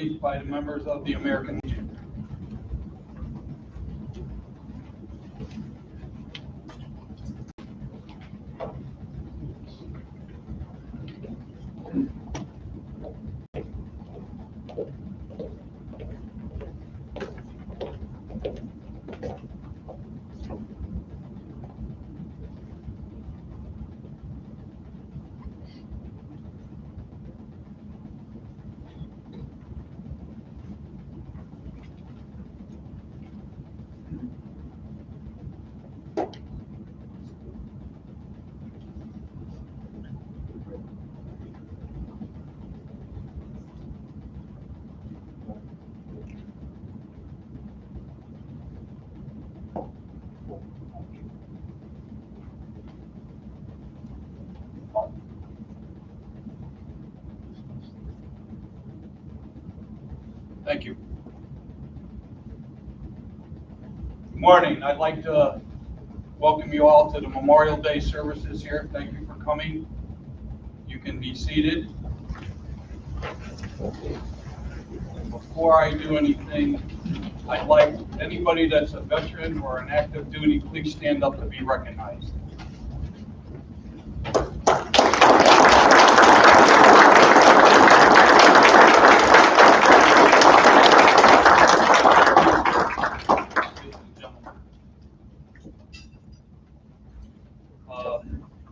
brief by the members of the American Legion. Thank you. Good morning. I'd like to welcome you all to the Memorial Day services here. Thank you for coming. You can be seated. Before I do anything, I'd like anybody that's a veteran or an active duty, please stand up to be recognized.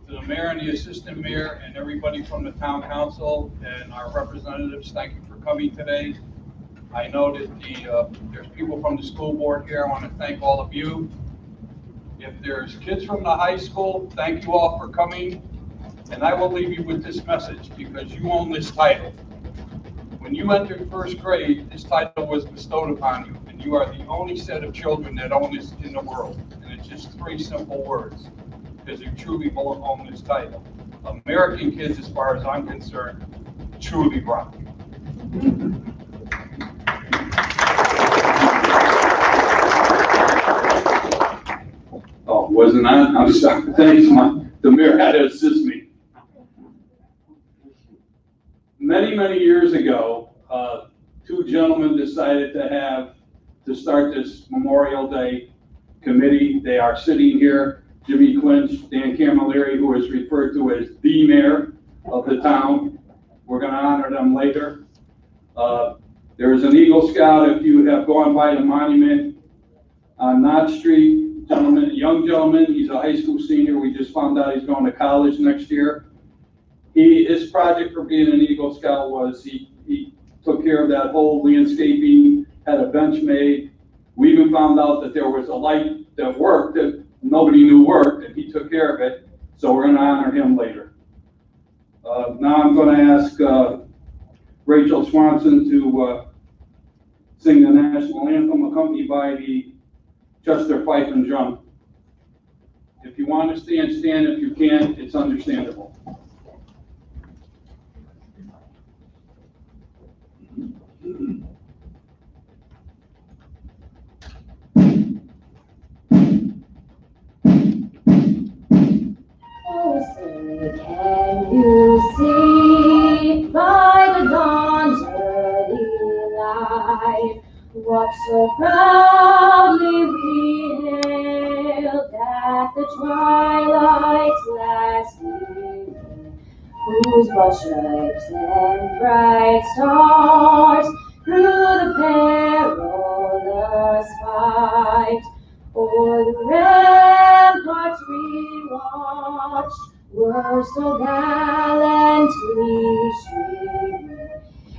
To the mayor and the assistant mayor and everybody from the town council and our representatives, thank you for coming today. I know that there's people from the school board here. I want to thank all of you. If there's kids from the high school, thank you all for coming. And I will leave you with this message because you own this title. When you entered first grade, this title was bestowed upon you, and you are the only set of children that own this in the world. And it's just 3 simple words, because you truly own this title. American kids, as far as I'm concerned, truly rock. Oh, wasn't on? I'm sorry. Thanks, the mayor had to assist me. Many years ago, 2 gentlemen decided to start this Memorial Day committee. They are sitting here, Jimmy Clinch, Dan Camilleri, who is referred to as the mayor of the town. We're going to honor them later. There is an Eagle Scout, if you have gone by the monument on Knott Street, young gentleman, he's a high school senior. We just found out he's going to college next year. His project for being an Eagle Scout was he took care of that whole landscaping, had a bench made. We even found out that there was a light that worked that nobody knew worked, and he took care of it. So we're going to honor him later. Now I'm going to ask Rachel Swanson to sing the national anthem, accompanied by the Chester Fife and Drum. If you want to stand, stand. If you can't, it's understandable. Can you see by the dawn's early light what so proudly we hailed at the twilight's last gleaming, whose broad stripes and bright stars through the perilous fight o'er the ramparts we watched were so gallantly streaming,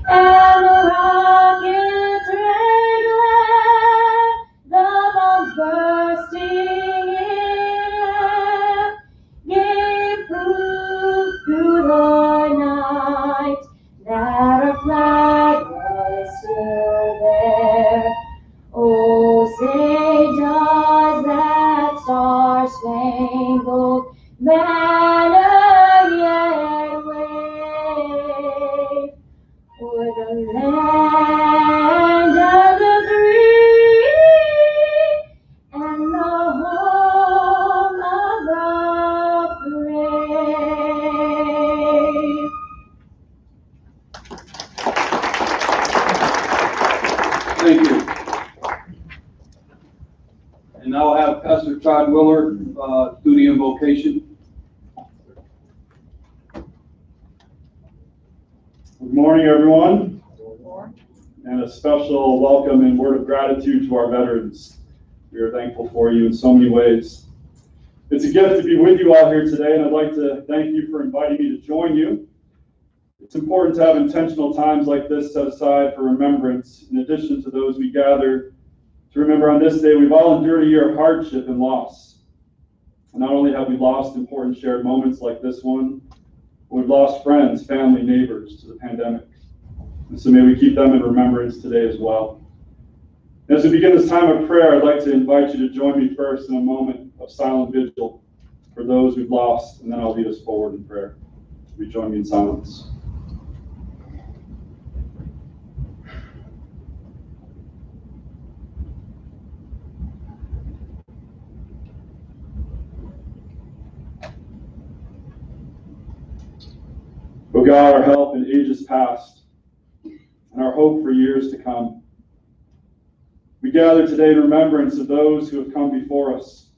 and the rockets rang where the bombs bursting in gave proof through the night that our flag was Thank you. And now I'll have Pastor Todd Willard do the invocation. Good morning, everyone. And a special welcome and word of gratitude to our veterans. We are thankful for you in so many ways. It's a gift to be with you all here today, and I'd like to thank you for inviting me to join you. It's important to have intentional times like this set aside for remembrance, in addition to those we gather to remember on this day. We've all endured a year of hardship and loss. And not only have we lost important shared moments like this one, but we've lost friends, family, neighbors to the pandemic. And so may we keep them in remembrance today as well. And as we begin this time of prayer, I'd like to invite you to join me first in a moment of silent vigil for those we've lost, and then I'll lead us forward in prayer. Will you join me in silence? O God, our help in ages past, and our hope for years to come, we gather today in remembrance of those who have come before us.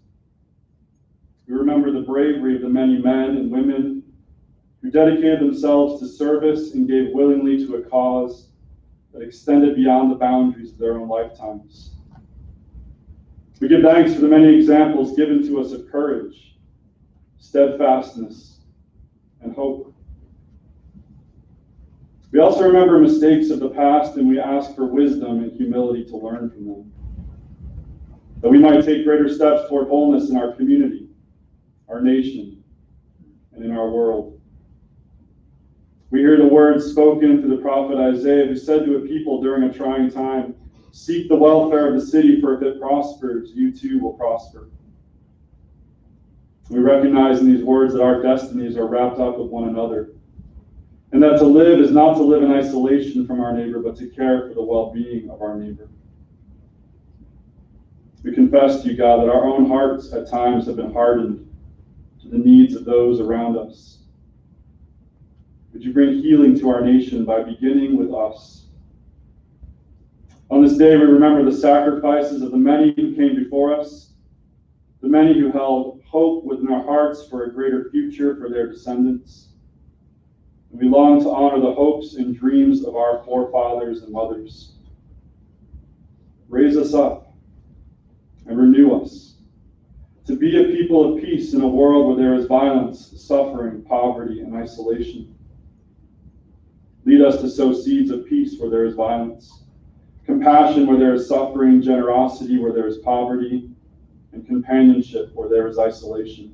We remember the bravery of the many men and women who dedicated themselves to service and gave willingly to a cause that extended beyond the boundaries of their own lifetimes. We give thanks for the many examples given to us of courage, steadfastness, and hope. We also remember mistakes of the past, and we ask for wisdom and humility to learn from them, that we might take greater steps toward wholeness in our community, our nation, and in our world. We hear the words spoken through the prophet Isaiah, who said to a people during a trying time, "Seek the welfare of the city, for if it prospers, you too will prosper." We recognize in these words that our destinies are wrapped up with one another, and that to live is not to live in isolation from our neighbor, but to care for the well-being of our neighbor. We confess to you, God, that our own hearts at times have been hardened to the needs of those around us. Would you bring healing to our nation by beginning with us? On this day, we remember the sacrifices of the many who came before us, the many who held hope within our hearts for a greater future for their descendants. We long to honor the hopes and dreams of our forefathers and mothers. Raise us up and renew us to be a people of peace in a world where there is violence, suffering, poverty, and isolation. Lead us to sow seeds of peace where there is violence, compassion where there is suffering, generosity where there is poverty, and companionship where there is isolation.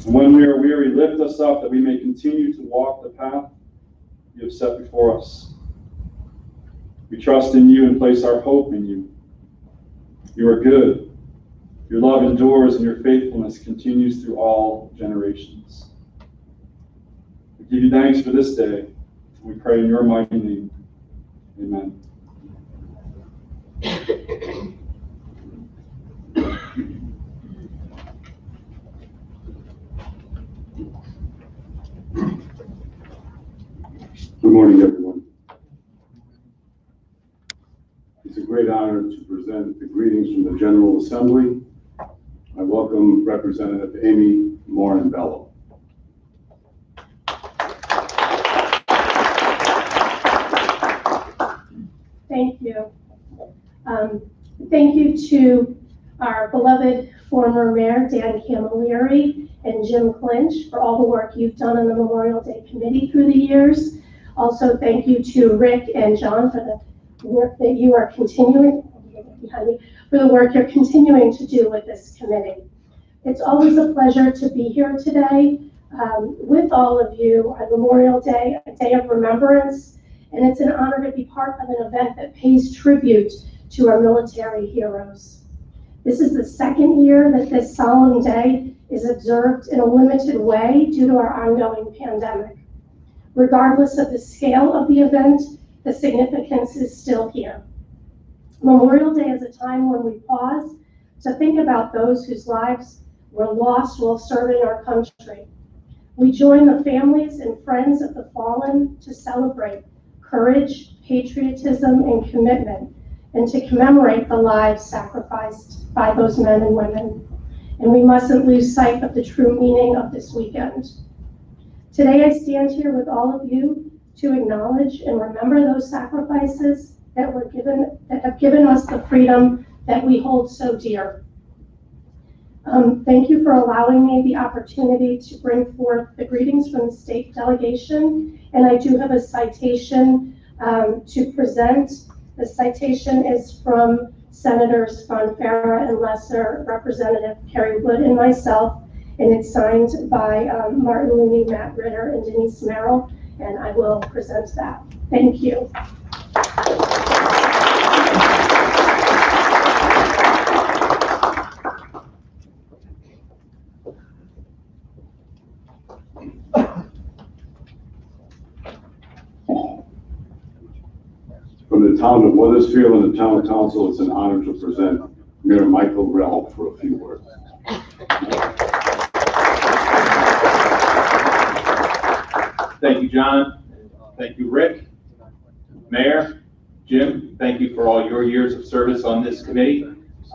And when we are weary, lift us up that we may continue to walk the path you have set before us. We trust in you and place our hope in you. You are good. Your love endures and your faithfulness continues through all generations. We give you thanks for this day. We pray in your mighty name. Amen. Good morning, everyone. It's a great honor to present the greetings from the General Assembly. I welcome Representative Amy Morin-Bello. Thank you. Thank you to our beloved former Mayor Dan Camilleri and Jim Clinch for all the work you've done on the Memorial Day Committee through the years. Also, thank you to Rick and John for the work that you are continuing, for the work you're continuing to do with this committee. It's always a pleasure to be here today with all of you on Memorial Day, a day of remembrance, and it's an honor to be part of an event that pays tribute to our military heroes. This is the second year that this solemn day is observed in a limited way due to our ongoing pandemic. Regardless of the scale of the event, the significance is still here. Memorial Day is a time when we pause to think about those whose lives were lost while serving our country. We join the families and friends of the fallen to celebrate courage, patriotism, and commitment, and to commemorate the lives sacrificed by those men and women. And we mustn't lose sight of the true meaning of this weekend. Today I stand here with all of you to acknowledge and remember those sacrifices that have given us the freedom that we hold so dear. Thank you for allowing me the opportunity to bring forth the greetings from the state delegation, and I do have a citation to present. The citation is from Senators Fonfara and Lesser, Representative Kerry Wood, and myself, and it's signed by Martin Looney, Matt Ritter, and Denise Merrill, and I will present that. Thank you. From the town of Weathersfield and the town council, it's an honor to present Mayor Michael Rell for a few words. Thank you, John. Thank you, Rick. Mayor, Jim, thank you for all your years of service on this committee.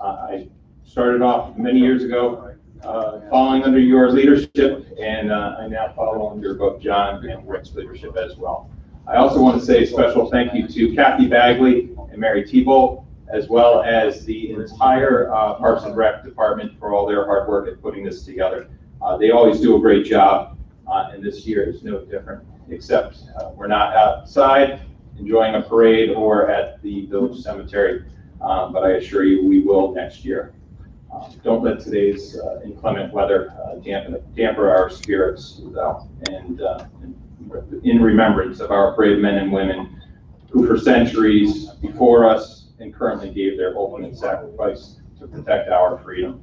I started off many years ago following under your leadership, and I now follow under both John and Rick's leadership as well. I also want to say a special thank you to Kathy Bagley and Mary Thibault, as well as the entire Parks and Rec department for all their hard work at putting this together. They always do a great job, and this year is no different, except we're not outside enjoying a parade or at the village cemetery, but I assure you we will next year. Don't let today's inclement weather damper our spirits, though, and in remembrance of our brave men and women who for centuries before us and currently gave their ultimate sacrifice to protect our freedom.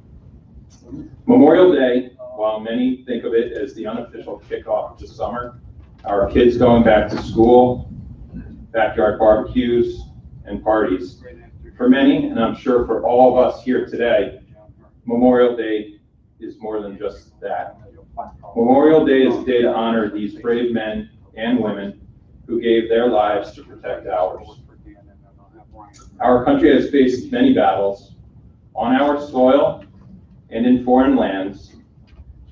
Memorial Day, while many think of it as the unofficial kickoff to summer, our kids going back to school, backyard barbecues, and parties. For many, and I'm sure for all of us here today, Memorial Day is more than just that. Memorial Day is a day to honor these brave men and women who gave their lives to protect ours. Our country has faced many battles on our soil and in foreign lands.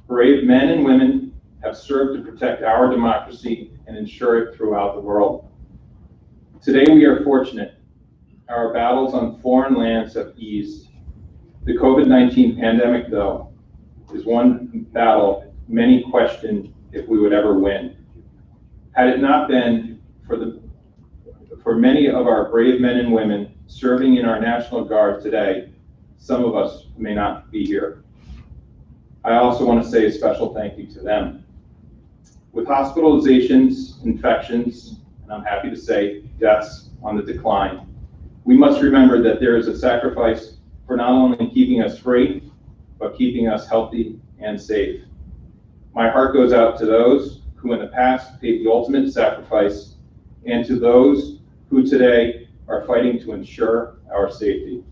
Brave men and women have served to protect our democracy and ensure it throughout the world. Today we are fortunate. Our battles on foreign lands have eased. The COVID-19 pandemic, though, is one battle many questioned if we would ever win. Had it not been for many of our brave men and women serving in our National Guard today, some of us may not be here. I also want to say a special thank you to them. With hospitalizations, infections, and I'm happy to say deaths on the decline, we must remember that there is a sacrifice for not only keeping us free, but keeping us healthy and safe. My heart goes out to those who in the past paid the ultimate sacrifice and to those who today are fighting to ensure our safety.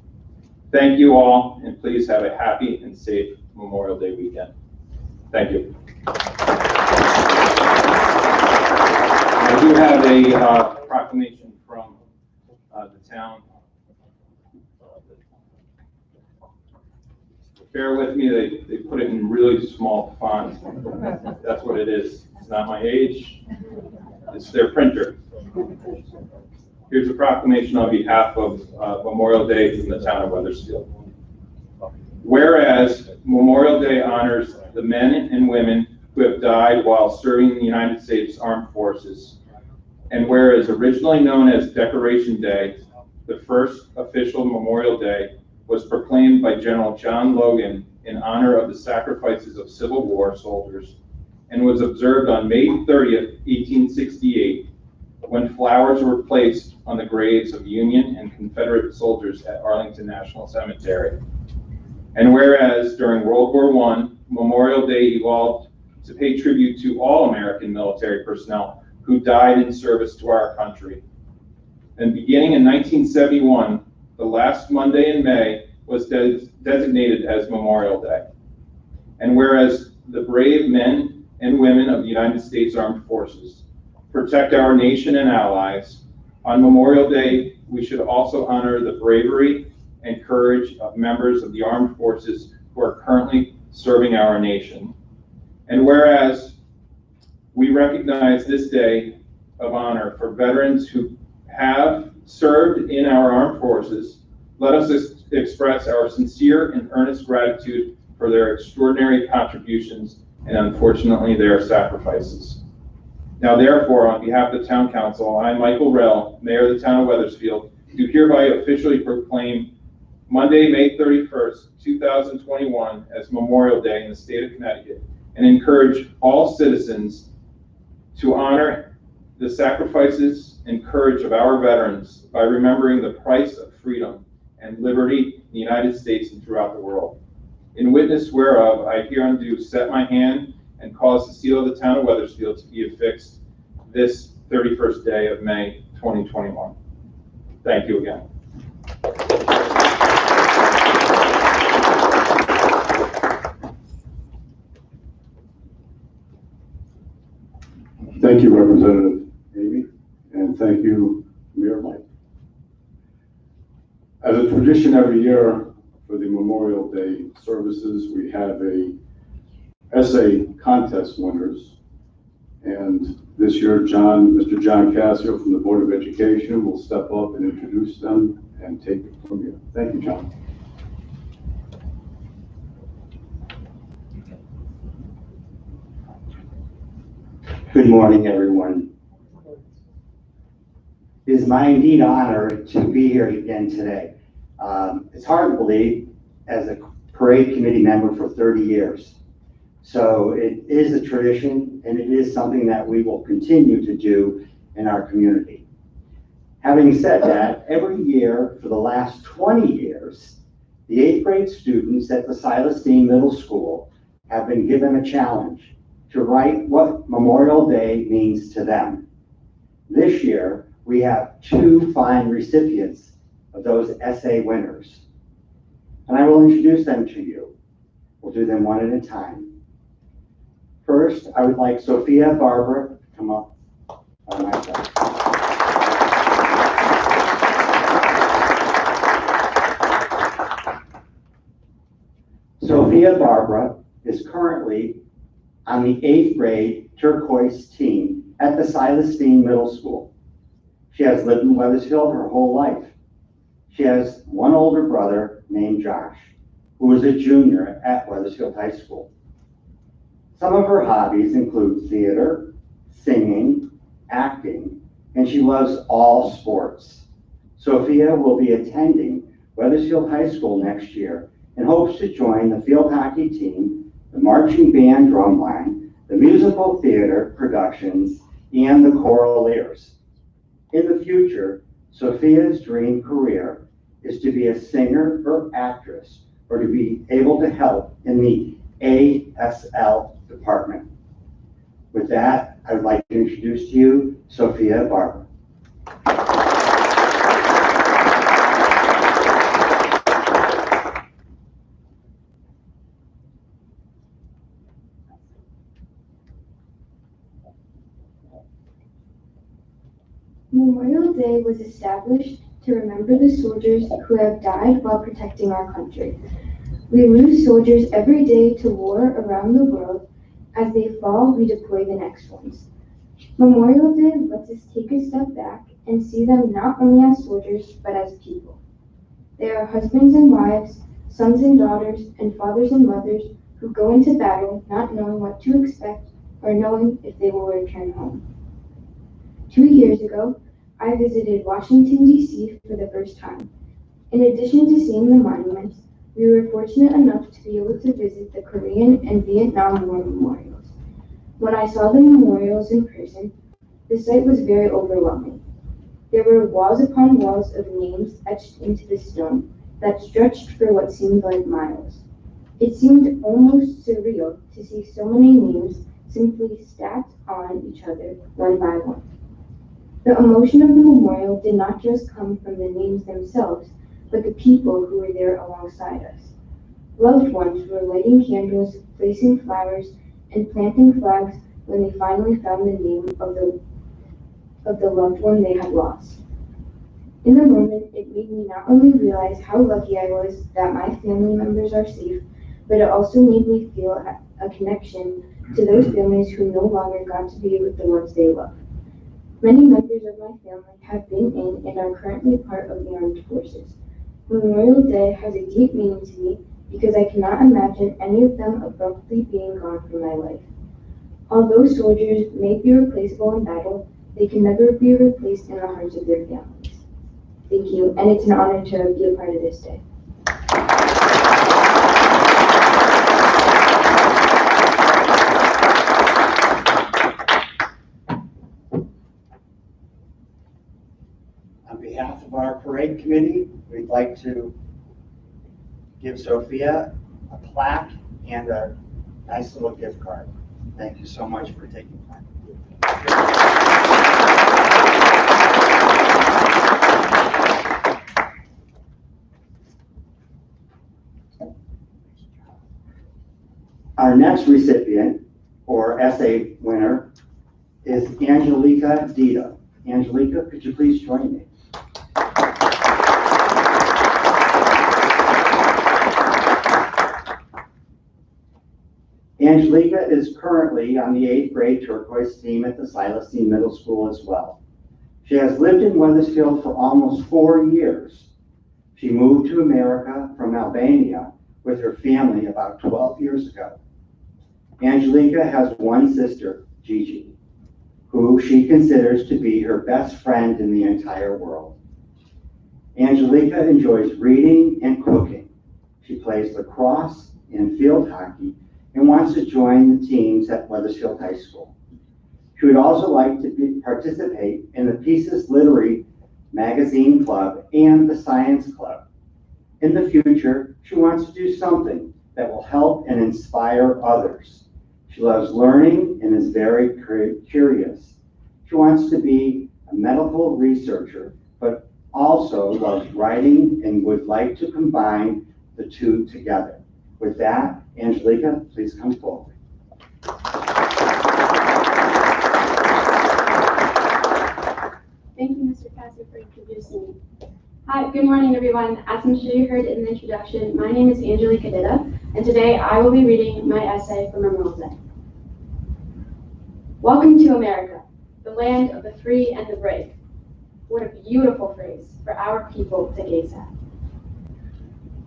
Thank you all, and please have a happy and safe Memorial Day weekend. Thank you. I do have a proclamation from the town. Bear with me, they put it in really small font. That's what it is. It's not my age. It's their printer. Here's a proclamation on behalf of Memorial Day from the town of Weathersfield. Whereas Memorial Day honors the men and women who have died while serving in the United States Armed Forces, and whereas originally known as Decoration Day, the first official Memorial Day was proclaimed by General John Logan in honor of the sacrifices of Civil War soldiers and was observed on May 30th, 1868, when flowers were placed on the graves of Union and Confederate soldiers at Arlington National Cemetery. And whereas during World War I, Memorial Day evolved to pay tribute to all American military personnel who died in service to our country. And beginning in 1971, the last Monday in May was designated as Memorial Day. And whereas the brave men and women of the United States Armed Forces, protect our nation and allies, on Memorial Day, we should also honor the bravery and courage of members of the armed forces who are currently serving our nation. And whereas we recognize this day of honor for veterans who have served in our armed forces, let us express our sincere and earnest gratitude for their extraordinary contributions and unfortunately their sacrifices. Now therefore, on behalf of the Town Council, I, Michael Rell, Mayor of the Town of Weathersfield, do hereby officially proclaim Monday, May 31st, 2021 as Memorial Day in the state of Connecticut, and encourage all citizens to honor the sacrifices and courage of our veterans by remembering the price of freedom and liberty in the United States and throughout the world. In witness whereof, I hereundo set my hand and cause the seal of the Town of Weathersfield to be affixed this 31st day of May 2021. Thank you again. Thank you, Representative Amy, and thank you, Mayor Mike. As a tradition every year for the Memorial Day services, we have a essay contest winners. And this year, Mr. John Cassio from the Board of Education will step up and introduce them and take it from here. Thank you, John. Good morning, everyone. It is my indeed honor to be here again today. It's hard to believe, as a parade committee member for 30 years. So it is a tradition, and it is something that we will continue to do in our community. Having said that, every year for the last 20 years, the 8th grade students at the Silas Deane Middle School have been given a challenge to write what Memorial Day means to them. This year, we have 2 fine recipients of those essay winners. And I will introduce them to you. We'll do them one at a time. First, I would like Sophia Barbara to come up on my side. Sophia Barbara is currently on the 8th grade turquoise team at the Silas Deane Middle School. She has lived in Weathersfield her whole life. She has one older brother named Josh, who is a junior at Weathersfield High School. Some of her hobbies include theater, singing, acting, and she loves all sports. Sophia will be attending Weathersfield High School next year and hopes to join the field hockey team, the marching band drumline, the musical theater productions, and the choral ears. In the future, Sophia's dream career is to be a singer or actress, or to be able to help in the ASL department. With that, I would like to introduce to you Sophia Barbara. Memorial Day was established to remember the soldiers who have died while protecting our country. We lose soldiers every day to war around the world. As they fall, we deploy the next ones. Memorial Day lets us take a step back and see them not only as soldiers, but as people. They are husbands and wives, sons and daughters, and fathers and mothers who go into battle not knowing what to expect or knowing if they will return home. 2 years ago, I visited Washington, D.C. for the first time. In addition to seeing the monuments, we were fortunate enough to be able to visit the Korean and Vietnam War memorials. When I saw the memorials in person, the sight was very overwhelming. There were walls upon walls of names etched into the stone that stretched for what seemed like miles. It seemed almost surreal to see so many names simply stacked on each other one by one. The emotion of the memorial did not just come from the names themselves, but the people who were there alongside us. Loved ones were lighting candles, placing flowers, and planting flags when they finally found the name of the of the loved one they had lost. In the moment, it made me not only realize how lucky I was that my family members are safe, but it also made me feel a connection to those families who no longer got to be with the ones they love. Many members of my family have been in and are currently part of the armed forces. Memorial Day has a deep meaning to me because I cannot imagine any of them abruptly being gone from my life. Although soldiers may be replaceable in battle, they can never be replaced in the hearts of their families. Thank you, and it's an honor to be a part of this day. On behalf of our parade committee, we'd like to give Sophia a plaque and a nice little gift card. Thank you so much for taking time. Our next recipient, or essay winner, is Angelica Dita. Angelica, could you please join me? Angelica is currently on the 8th grade turquoise team at the Silas Deane Middle School as well. She has lived in Wethersfield for almost 4 years. She moved to America from Albania with her family about 12 years ago. Angelica has one sister, Gigi, who she considers to be her best friend in the entire world. Angelica enjoys reading and cooking. She plays lacrosse and field hockey and wants to join the teams at Wethersfield High School. She would also like to participate in the Pieces Literary Magazine Club and the Science Club. In the future, she wants to do something that will help and inspire others. She loves learning and is very curious. She wants to be a medical researcher, but also loves writing and would like to combine the two together. With that, Angelica, please come forward. Thank you, Mr. Cassie, for introducing me. Hi, good morning, everyone. As I'm sure you heard in the introduction, my name is Angelica Dita, and today I will be reading my essay for Memorial Day. Welcome to America, the land of the free and the brave. What a beautiful phrase for our people to gaze at.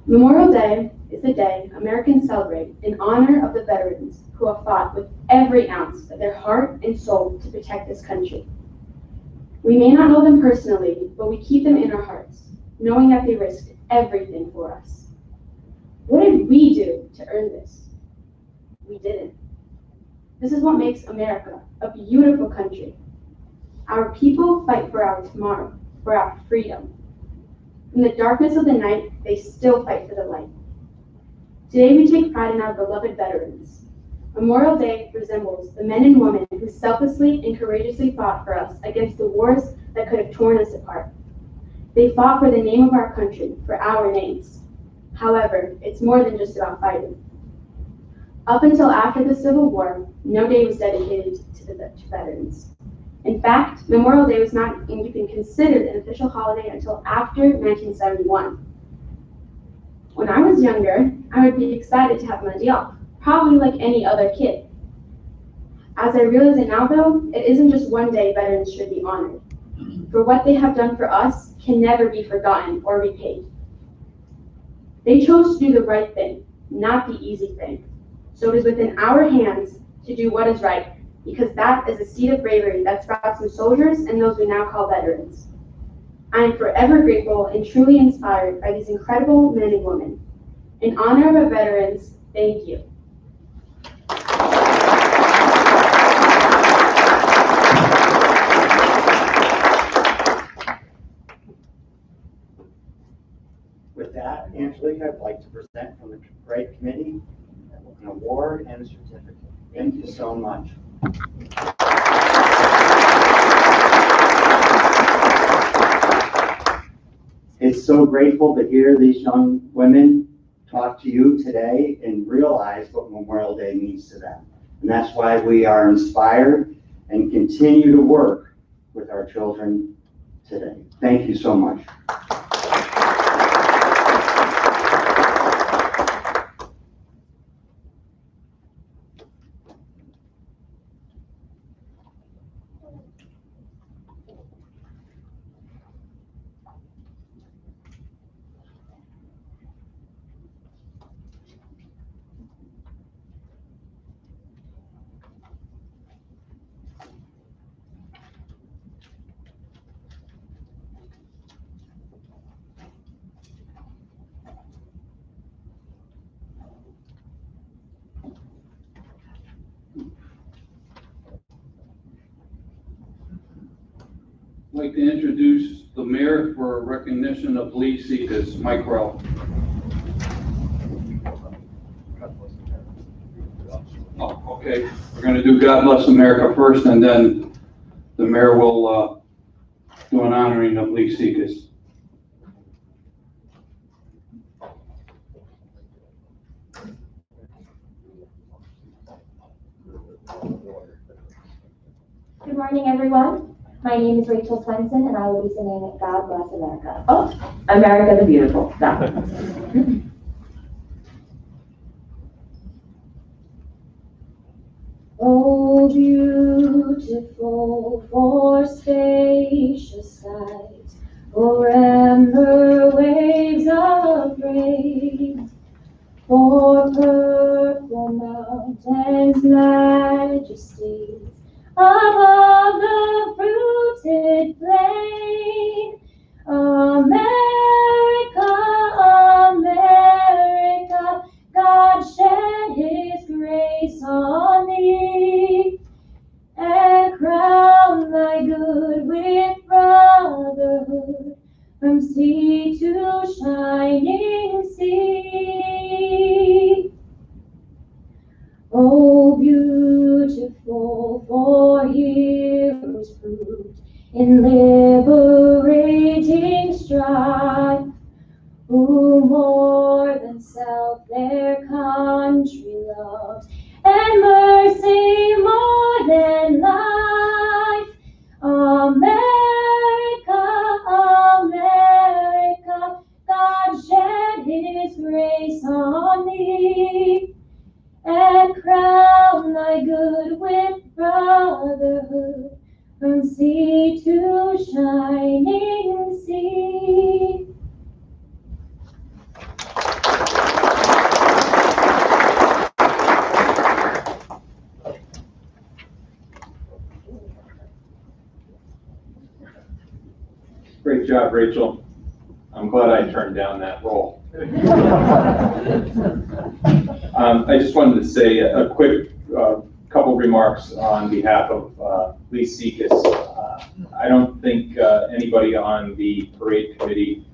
Memorial Day is the day Americans celebrate in honor of the veterans who have fought with every ounce of their heart and soul to protect this country. We may not know them personally, but we keep them in our hearts, knowing that they risked everything for us. What did we do to earn this? We didn't. This is what makes America a beautiful country. Our people fight for our tomorrow, for our freedom. In the darkness of the night, they still fight for the light. Today we take pride in our beloved veterans. Memorial Day resembles the men and women who selflessly and courageously fought for us against the wars that could have torn us apart. They fought for the name of our country, for our names. However, it's more than just about fighting. Up until after the Civil War, no day was dedicated to veterans. In fact, Memorial Day was not even considered an official holiday until after 1971. When I was younger, I would be excited to have Monday off, probably like any other kid. As I realize it now, though, it isn't just one day veterans should be honored. For what they have done for us can never be forgotten or repaid. They chose to do the right thing, not the easy thing. So it is within our hands to do what is right, because that is a seed of bravery that sprouts from soldiers and those we now call veterans. I am forever grateful and truly inspired by these incredible men and women. In honor of our veterans, thank you. With that, Angelica, I'd like to present from the parade committee an award and a certificate. Thank you so much. It's so grateful to hear these young women talk to you today and realize what Memorial Day means to them. And that's why we are inspired and continue to work with our children today. Thank you so much. I'd like to introduce the mayor for recognition of Lee Sekas, Mike Rowe. Oh, okay, we're gonna do God Bless America first, and then the mayor will do an honoring of Lee Sekas. Good morning, everyone. My name is Rachel Swenson, and I will be singing God Bless America. Oh, America the Beautiful. No. Oh, beautiful for spacious skies, for amber waves of grain, for purple mountains' majesties, above the fruited plain. America, America, God shed his grace on thee, and crown thy good with brotherhood, from sea to shining sea. Oh, beautiful for heroes proved in liberating strife, who more than self their country loved, and mercy more than life. America, America, God shed his grace on thee, and crown thy good with brotherhood, from sea to shining sea. Great job, Rachel. I'm glad I turned down that role. I just wanted to say a quick couple remarks on behalf of Lee Sekas. I don't think anybody on the parade committee,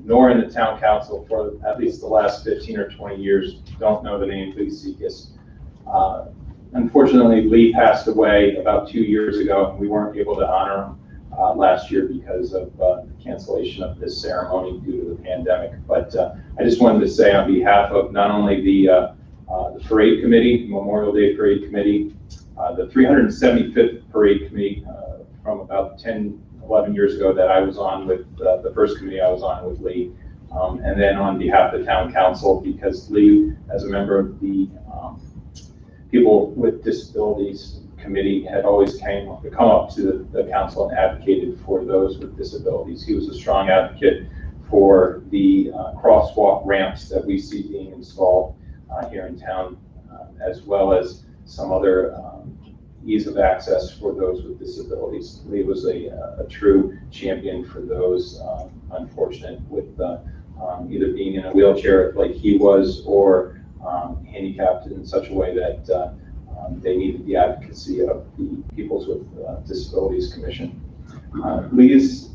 nor in the town council for at least the last 15 or 20 years, don't know the name Lee Sekas. Unfortunately, Lee passed away about 2 years ago, and we weren't able to honor him last year because of the cancellation of this ceremony due to the pandemic. But I just wanted to say on behalf of not only the parade committee, Memorial Day Parade Committee, the 375th Parade Committee from about 10, 11 years ago that I was on with, the first committee I was on with Lee, and then on behalf of the town council, because Lee, as a member of the People with Disabilities Committee, had always come up to the council and advocated for those with disabilities. He was a strong advocate for the crosswalk ramps that we see being installed here in town, as well as some other ease of access for those with disabilities. Lee was a true champion for those unfortunate with either being in a wheelchair like he was, or handicapped in such a way that they needed the advocacy of the Peoples with Disabilities Commission. Lee's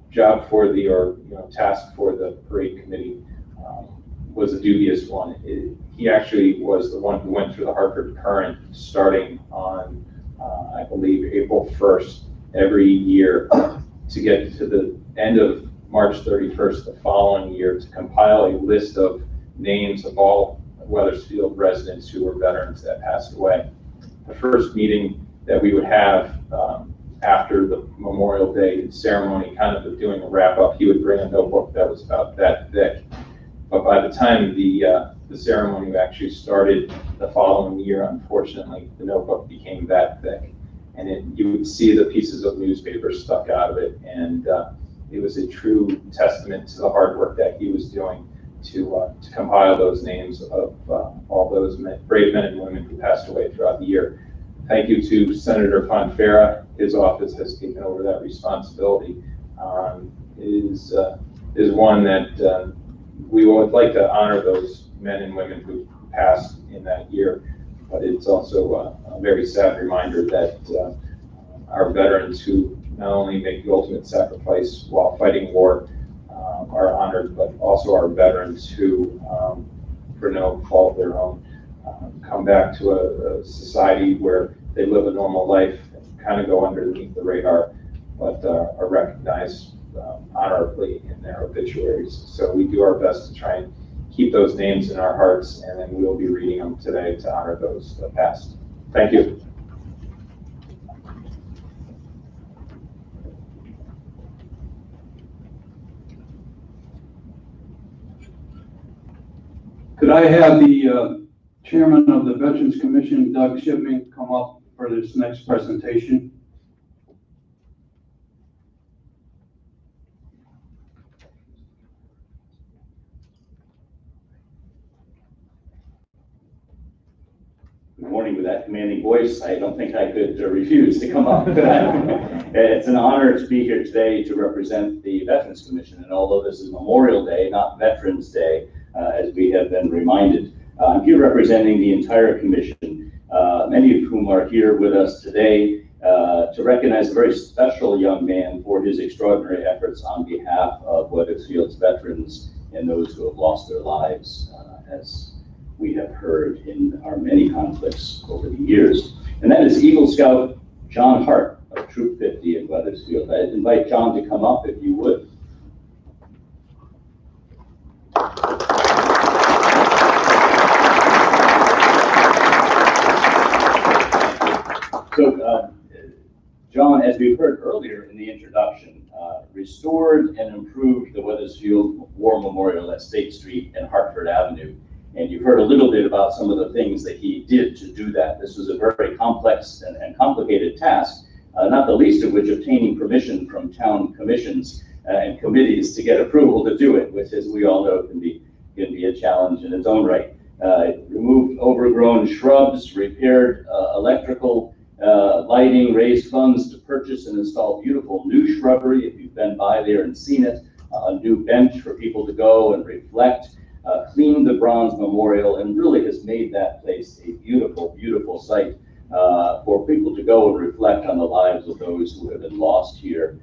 job for the, task for the parade committee was a dubious one. He actually was the one who went through the Hartford Current starting on, I believe, April 1st every year to get to the end of March 31st the following year to compile a list of names of all Wethersfield residents who were veterans that passed away. The first meeting that we would have after the Memorial Day ceremony, kind of doing a wrap-up, he would bring a notebook that was about that thick. But by the time the ceremony actually started the following year, unfortunately, the notebook became that thick. And you would see the pieces of newspaper stuck out of it. And it was a true testament to the hard work that he was doing to compile those names of all those brave men and women who passed away throughout the year. Thank you to Senator Fonfara. His office has taken over that responsibility. Is one that we would like to honor those men and women who passed in that year, but it's also a very sad reminder that our veterans who not only make the ultimate sacrifice while fighting war are honored, but also our veterans who, for no fault of their own, come back to a society where they live a normal life, kind of go underneath the radar, but are recognized honorably in their obituaries. So we do our best to try and keep those names in our hearts, and then we'll be reading them today to honor those past. Thank you. Could I have the chairman of the Veterans Commission, Doug Shipman, come up for this next presentation? Good morning. With that commanding voice, I don't think I could refuse to come up. It's an honor to be here today to represent the Veterans Commission, and although this is Memorial Day, not Veterans Day, as we have been reminded, I'm here representing the entire commission, many of whom are here with us today to recognize a very special young man for his extraordinary efforts on behalf of Weathersfield's veterans and those who have lost their lives, as we have heard in our many conflicts over the years. And that is Eagle Scout John Hart of Troop 50 in Weathersfield. I'd invite John to come up if you would. So, John, as we heard earlier in the introduction, restored and improved the Weathersfield War Memorial at State Street and Hartford Avenue. And you heard a little bit about some of the things that he did to do that. This was a very complex and complicated task, not the least of which obtaining permission from town commissions and committees to get approval to do it, which, as we all know, can be a challenge in its own right. Removed overgrown shrubs, repaired electrical lighting, raised funds to purchase and install beautiful new shrubbery, if you've been by there and seen it, a new bench for people to go and reflect, cleaned the bronze memorial, and really has made that place a beautiful, beautiful site for people to go and reflect on the lives of those who have been lost here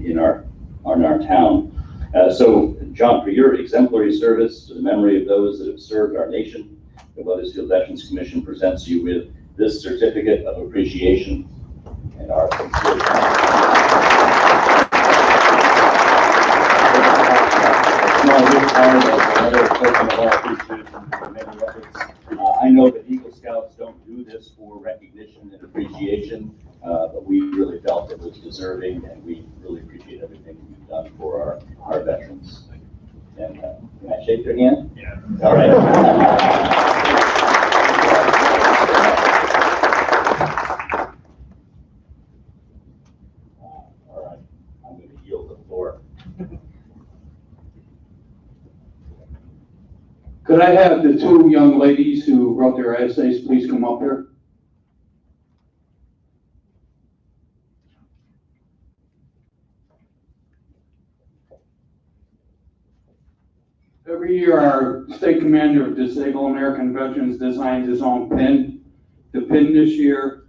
in our town. So, John, for your exemplary service to the memory of those that have served our nation, the Weathersfield Veterans Commission presents you with this certificate of appreciation and our sincere I know that Eagle Scouts don't do this for recognition and appreciation, but we really felt it was deserving, and we really appreciate everything that you've done for our veterans. And can I shake your hand? Yeah. All right. Could I have the two young ladies who wrote their essays please come up here? Every year, our state commander of Disabled American Veterans designs his own pin. The pin this year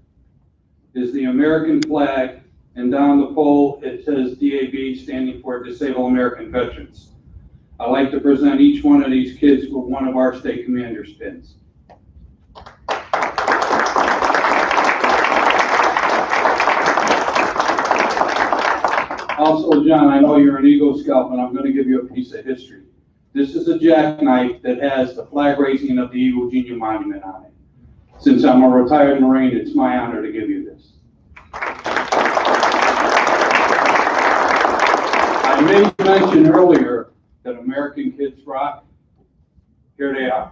is the American flag, and down the pole it says DAV, standing for Disabled American Veterans. I'd like to present each one of these kids with one of our state commander's pins. Also, John, I know you're an Eagle Scout, but I'm going to give you a piece of history. This is a jackknife that has the flag raising of the Iwo Jima Monument on it. Since I'm a retired Marine, it's my honor to give you this. I made mention earlier that American Kids Rock. Here they are.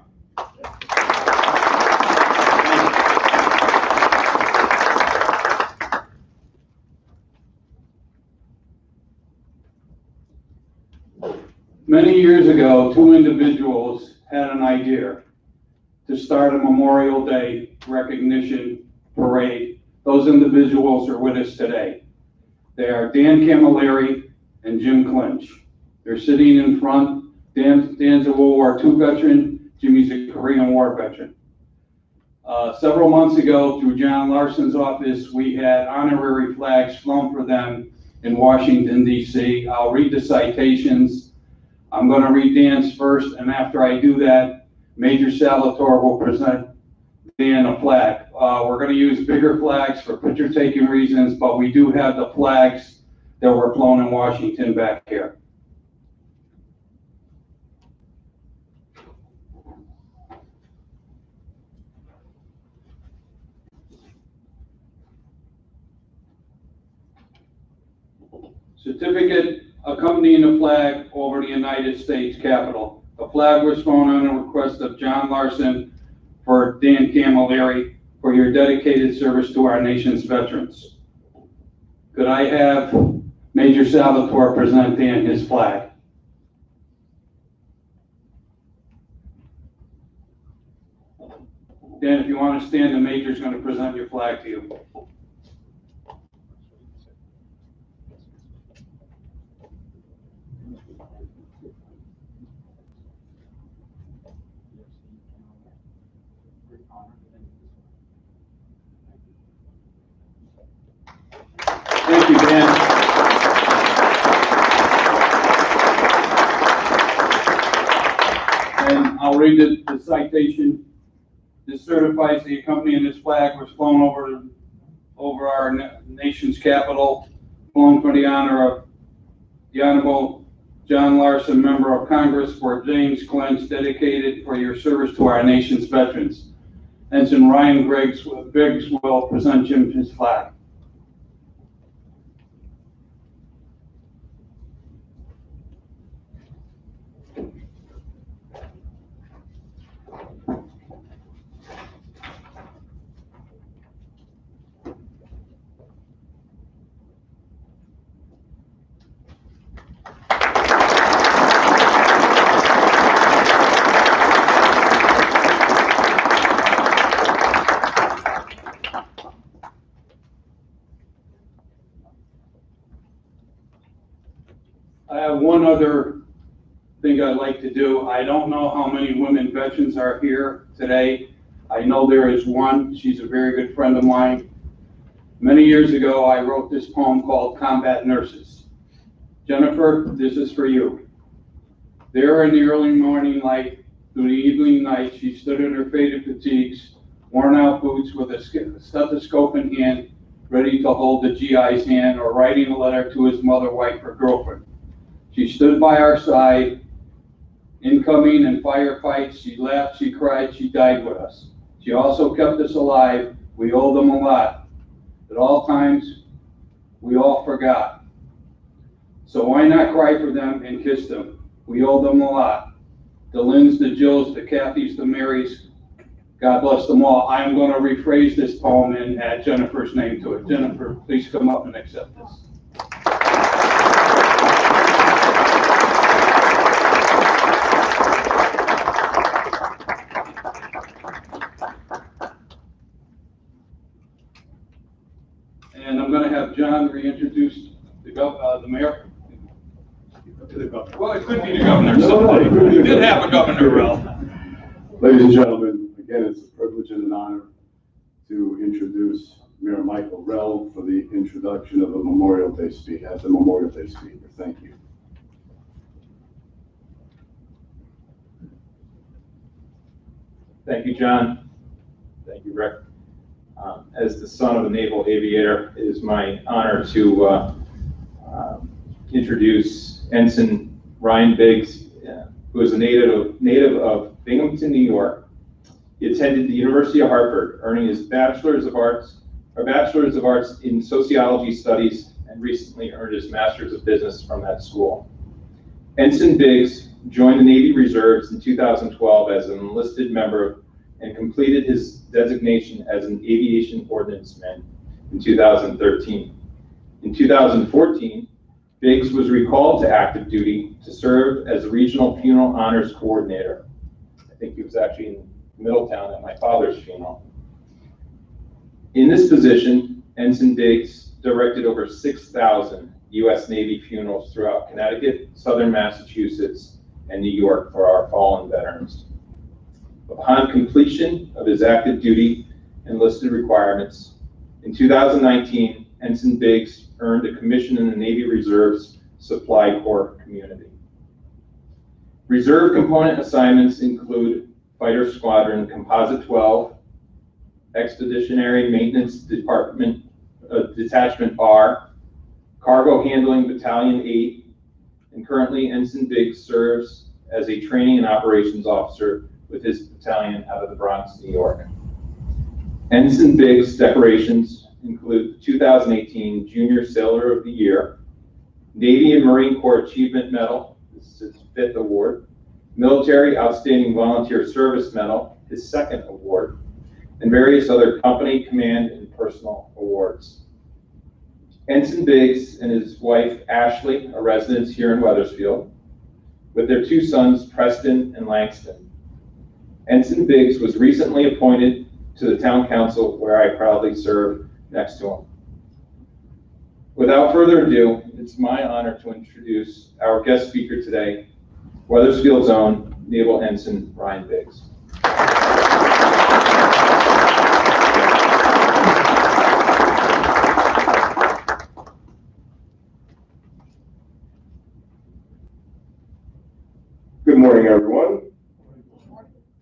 Many years ago, two individuals had an idea to start a Memorial Day recognition parade. Those individuals are with us today. They are Dan Camilleri and Jim Clinch. They're sitting in front. Dan's a World War II veteran. Jimmy's a Korean War veteran. Several months ago, through John Larson's office, we had honorary flags flown for them in Washington, D.C. I'll read the citations. I'm going to read Dan's first, and after I do that, Major Salvatore will present Dan a flag. We're going to use bigger flags for picture-taking reasons, but we do have the flags that were flown in Washington back here. Certificate accompanying the flag over the United States Capitol. The flag was flown on a request of John Larson for Dan Camilleri for your dedicated service to our nation's veterans. Could I have Major Salvatore present Dan his flag? Dan, if you want to stand, the Major's going to present your flag to you. Thank you, Dan. And I'll read the citation. This certifies the accompanying this flag was flown over our nation's capital, flown for the honor of the Honorable John Larson, Member of Congress, for James Clinch, dedicated for your service to our nation's veterans. Ensign Ryan Griggs will present Jim his flag. I have one other thing I'd like to do. I don't know how many women veterans are here today. I know there is one. She's a very good friend of mine. Many years ago, I wrote this poem called Combat Nurses. Jennifer, this is for you. There in the early morning light, through the evening night, she stood in her faded fatigues, worn out boots with a stethoscope in hand, ready to hold the GI's hand or writing a letter to his mother, wife, or girlfriend. She stood by our side, incoming in firefights. She laughed, she cried, she died with us. She also kept us alive. We owe them a lot. At all times, we all forgot. So why not cry for them and kiss them? We owe them a lot. The Lyns, the Jills, the Kathys, the Marys, God bless them all. I'm going to rephrase this poem and add Jennifer's name to it. Jennifer, please come up and accept this. And I'm going to have John reintroduce the mayor. Well, it could be the governor. Somebody did have a governor, Ralph. Ladies and gentlemen, again, it's a privilege and an honor to introduce Mayor Michael Rell for the introduction of the Memorial Day speech, as the Memorial Day speaker. Thank you. Thank you, John. Thank you, Rick. As the son of a naval aviator, it is my honor to introduce Ensign Ryan Biggs, who is a native of Binghamton, New York. He attended the University of Hartford, earning his Bachelor's of Arts in Sociology Studies and recently earned his Master's of Business from that school. Ensign Biggs joined the Navy Reserves in 2012 as an enlisted member and completed his designation as an aviation ordnanceman in 2013. In 2014, Biggs was recalled to active duty to serve as a regional funeral honors coordinator. I think he was actually in Middletown at my father's funeral. In this position, Ensign Biggs directed over 6,000 U.S. Navy funerals throughout Connecticut, Southern Massachusetts, and New York for our fallen veterans. Upon completion of his active duty enlisted requirements, in 2019, Ensign Biggs earned a commission in the Navy Reserve's Supply Corps community. Reserve component assignments include Fighter Squadron Composite 12, Expeditionary Maintenance Department Detachment R, Cargo Handling Battalion 8, and currently Ensign Biggs serves as a training and operations officer with his battalion out of the Bronx, New York. Ensign Biggs decorations include the 2018 Junior Sailor of the Year, Navy and Marine Corps Achievement Medal, this is his 5th award, Military Outstanding Volunteer Service Medal, his 2nd award, and various other company, command, and personal awards. Ensign Biggs and his wife, Ashley, are residents here in Wethersfield, with their 2 sons, Preston and Langston. Ensign Biggs was recently appointed to the town council, where I proudly serve next to him. Without further ado, it's my honor to introduce our guest speaker today, Wethersfield's own Naval Ensign Ryan Biggs. Good morning, everyone.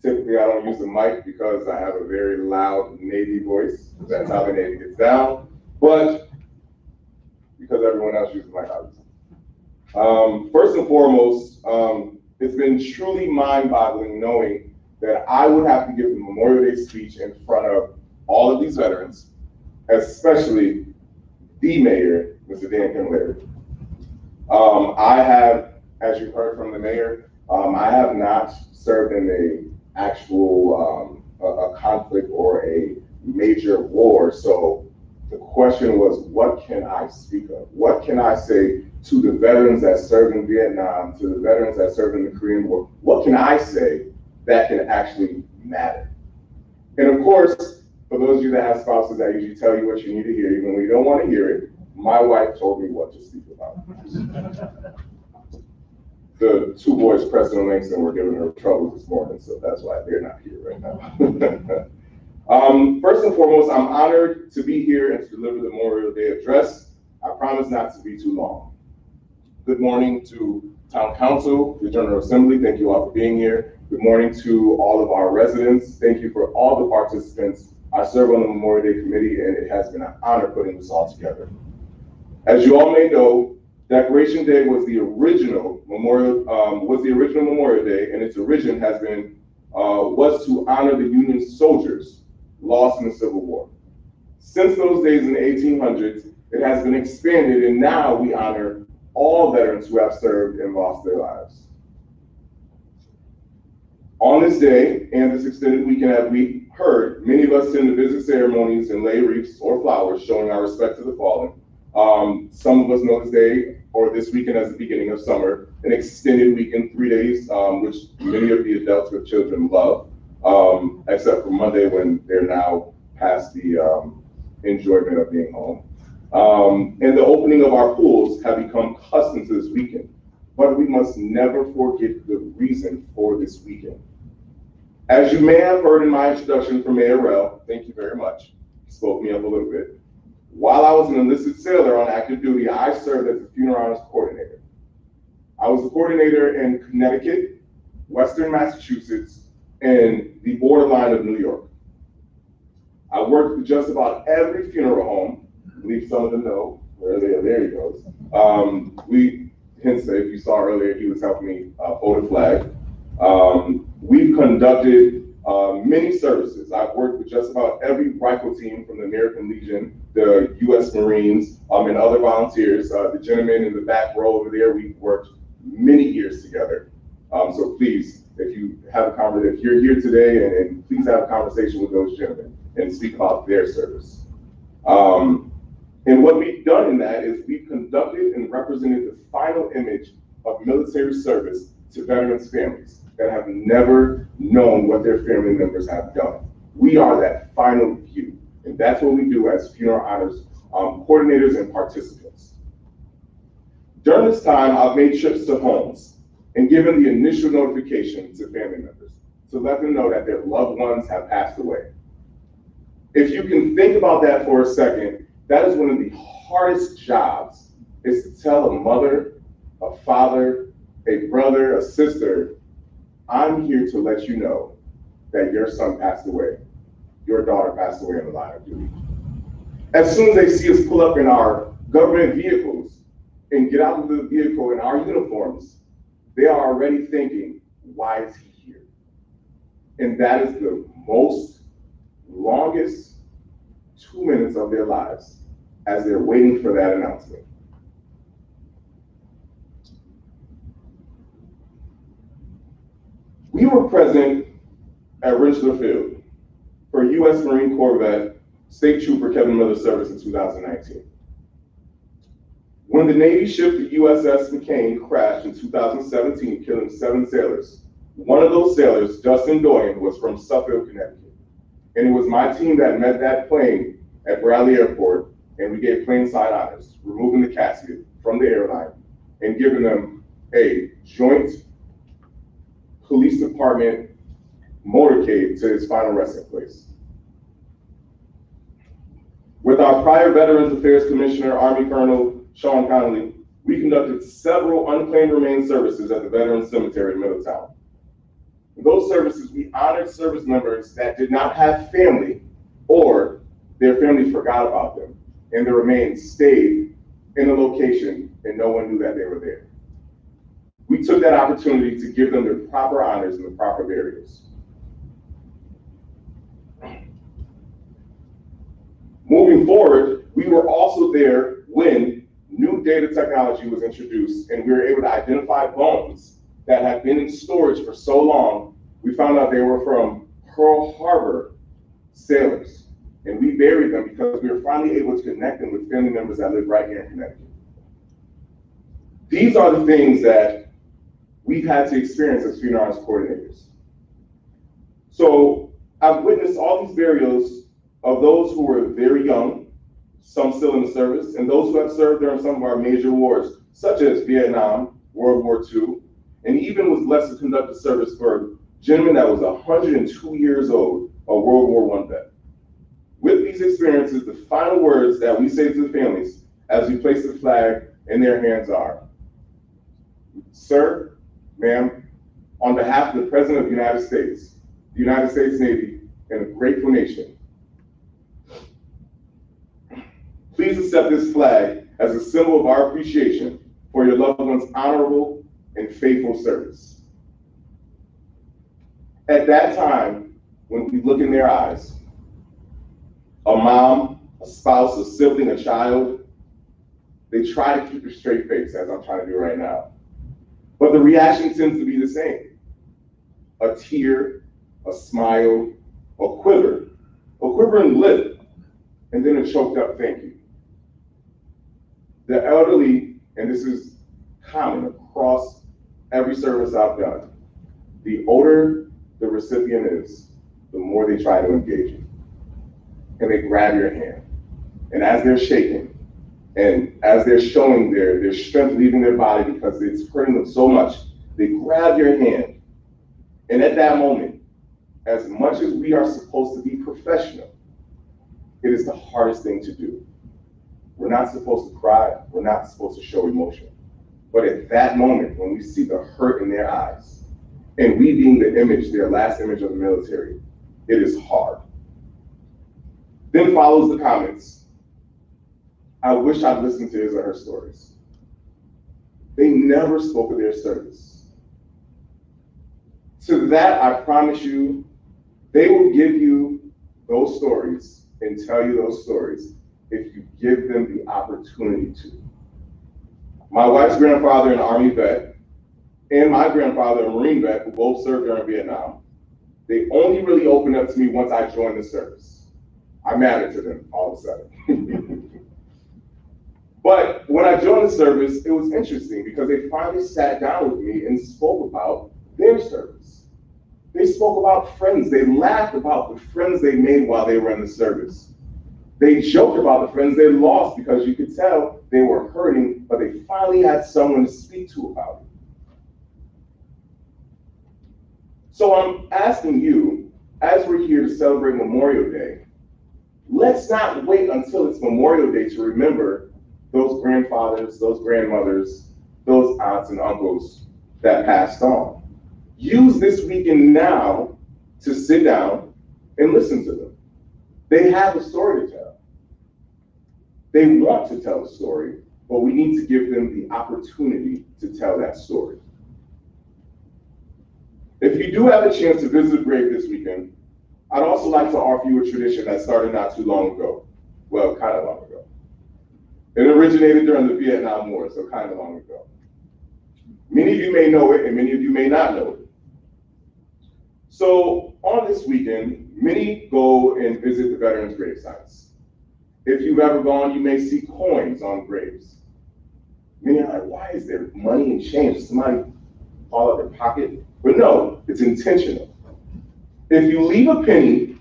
Typically, I don't use the mic because I have a very loud Navy voice. That's how the Navy gets down. But because everyone else uses the mic, obviously. First and foremost, it's been truly mind-boggling knowing that I would have to give the Memorial Day speech in front of all of these veterans, especially the mayor, Mr. Dan Camilleri. I have, as you heard from the mayor, I have not served in a actual a conflict or a major war. So the question was, what can I speak of? What can I say to the veterans that served in Vietnam, to the veterans that served in the Korean War? What can I say that can actually matter? And of course, for those of you that have spouses that usually tell you what you need to hear, even when you don't want to hear it, my wife told me what to speak about. The 2 boys, Preston and Langston, were giving her trouble this morning, so that's why they're not here right now. First and foremost, I'm honored to be here and to deliver the Memorial Day address. I promise not to be too long. Good morning to Town Council, the General Assembly. Thank you all for being here. Good morning to all of our residents. Thank you for all the participants. I serve on the Memorial Day Committee, and it has been an honor putting this all together. As you all may know, Decoration Day was the original Memorial Day, and its origin has been was to honor the Union soldiers lost in the Civil War. Since those days in the 1800s, it has been expanded, and now we honor all veterans who have served and lost their lives. On this day and this extended weekend, as we heard, many of us tend to visit ceremonies and lay wreaths or flowers showing our respect to the fallen. Some of us know this day or this weekend as the beginning of summer, an extended weekend, 3 days, which many of the adults with children love, except for Monday when they're now past the enjoyment of being home. And the opening of our pools have become custom to this weekend, but we must never forget the reason for this weekend. As you may have heard in my introduction from Mayor Rell, thank you very much, he spoke me up a little bit. While I was an enlisted sailor on active duty, I served as a funeral honors coordinator. I was a coordinator in Connecticut, Western Massachusetts, and the borderline of New York. I worked with just about every funeral home. I believe some of them know. There he goes. Hence, if you saw earlier, he was helping me fold a flag. We've conducted many services. I've worked with just about every rifle team from the American Legion, the U.S. Marines, and other volunteers. The gentleman in the back row over there, we've worked many years together. So please, if you have a conversation, if you're here today, and please have a conversation with those gentlemen and speak about their service. And what we've done in that is we've conducted and represented the final image of military service to veterans' families that have never known what their family members have done. We are that final view, and that's what we do as funeral honors coordinators and participants. During this time, I've made trips to homes and given the initial notification to family members to let them know that their loved ones have passed away. If you can think about that for a second, that is one of the hardest jobs, is to tell a mother, a father, a brother, a sister, I'm here to let you know that your son passed away, your daughter passed away in the line of duty. As soon as they see us pull up in our government vehicles and get out of the vehicle in our uniforms, they are already thinking, why is he here? And that is the longest 2 minutes of their lives as they're waiting for that announcement. We were present at Rensselaer Field for U.S. Marine Corps vet State Trooper Kevin Miller's service in 2019. When the Navy ship, the USS McCain, crashed in 2017, killing 7 sailors, one of those sailors, Justin Doyen, was from Suffield, Connecticut. And it was my team that met that plane at Bradley Airport, and we gave plainside honors, removing the casket from the airline and giving them a joint police department motorcade to his final resting place. With our prior Veterans Affairs Commissioner, Army Colonel Sean Connolly, we conducted several unclaimed remains services at the Veterans Cemetery in Middletown. In those services, we honored service members that did not have family or their families forgot about them, and the remains stayed in the location and no one knew that they were there. We took that opportunity to give them the proper honors and the proper burials. Moving forward, we were also there when new data technology was introduced and we were able to identify bones that had been in storage for so long. We found out they were from Pearl Harbor sailors, and we buried them because we were finally able to connect them with family members that live right here in Connecticut. These are the things that we've had to experience as funeral honors coordinators. So I've witnessed all these burials of those who were very young, some still in the service, and those who have served during some of our major wars, such as Vietnam, World War II, and even was blessed to conduct a service for a gentleman that was 102 years old, a World War I vet. With these experiences, the final words that we say to the families as we place the flag in their hands are, sir, ma'am, on behalf of the President of the United States Navy, and a grateful nation, please accept this flag as a symbol of our appreciation for your loved one's honorable and faithful service. At that time, when we look in their eyes, a mom, a spouse, a sibling, a child, they try to keep a straight face, as I'm trying to do right now. But the reaction tends to be the same. A tear, a smile, a quivering lip, and then a choked up thank you. The elderly, and this is common across every service I've done, the older the recipient is, the more they try to engage you. And they grab your hand. And as they're shaking, and as they're showing their strength leaving their body because it's hurting them so much, they grab your hand. And at that moment, as much as we are supposed to be professional, it is the hardest thing to do. We're not supposed to cry. We're not supposed to show emotion. But at that moment, when we see the hurt in their eyes, and we being the image, their last image of the military, it is hard. Then follows the comments. I wish I'd listened to his or her stories. They never spoke of their service. To that, I promise you, They will give you those stories and tell you those stories if you give them the opportunity to. My wife's grandfather, an Army vet, and my grandfather, a Marine vet, who both served during Vietnam, they only really opened up to me once I joined the service. I mattered to them all of a sudden. But when I joined the service, it was interesting because they finally sat down with me and spoke about their service. They spoke about friends. They laughed about the friends they made while they were in the service. They joked about the friends they lost because you could tell they were hurting, but they finally had someone to speak to about it. So I'm asking you, as we're here to celebrate Memorial Day, let's not wait until it's Memorial Day to remember those grandfathers, those grandmothers, those aunts and uncles that passed on. Use this weekend now to sit down and listen to them. They have a story to tell. They want to tell a story, but we need to give them the opportunity to tell that story. If you do have a chance to visit a grave this weekend, I'd also like to offer you a tradition that started not too long ago. Well, kind of long ago. It originated during the Vietnam War, so kind of long ago. Many of you may know it, and many of you may not know it. So on this weekend, many go and visit the veterans' grave sites. If you've ever gone, you may see coins on graves. Many are like, why is there money and change? Does somebody fall out their pocket? But no, it's intentional. If you leave a penny,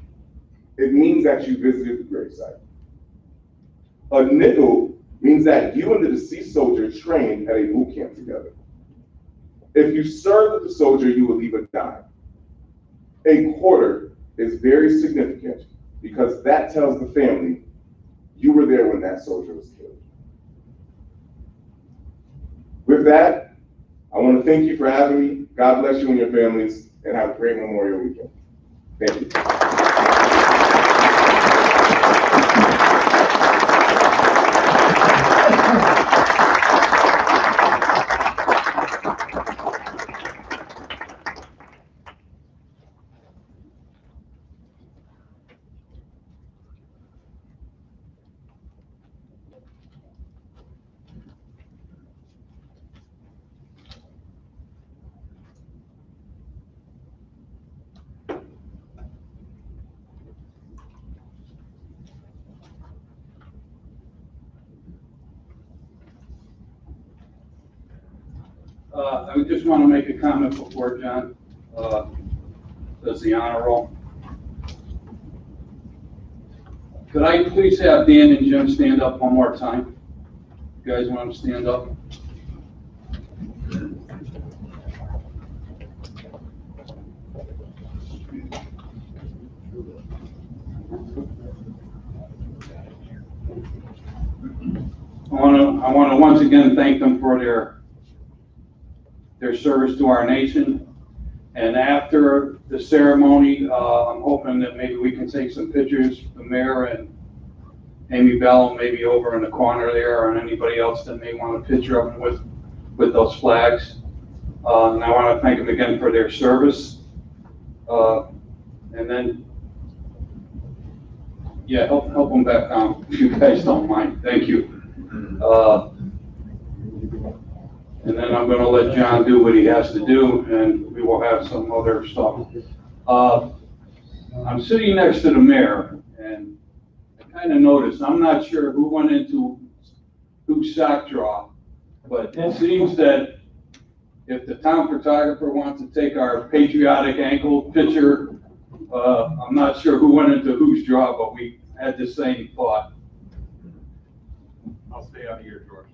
it means that you visited the gravesite. A nickel means that you and the deceased soldier trained at a boot camp together. If you served with the soldier, you will leave a dime. A quarter is very significant because that tells the family you were there when that soldier was killed. With that, I want to thank you for having me. God bless you and your families, and have a great Memorial weekend. Thank you. I just want to make a comment before John does the honor roll. Could I please have Dan and Jim stand up one more time? You guys want to stand up? I want to once again thank them for their service to our nation. And after the ceremony, I'm hoping that maybe we can take some pictures, the mayor and Amy Bell, maybe over in the corner there, and anybody else that may want a picture of them with those flags. And I want to thank them again for their service. And then, yeah, help them back down if you guys don't mind. Thank you. And then I'm going to let John do what he has to do, and we will have some other stuff. I'm sitting next to the mayor, and I kind of noticed, I'm not sure who went into whose sock drawer, but it seems that if the town photographer wants to take our patriotic ankle picture, I'm not sure who went into whose drawer, but we had the same thought. I'll stay out of your drawers.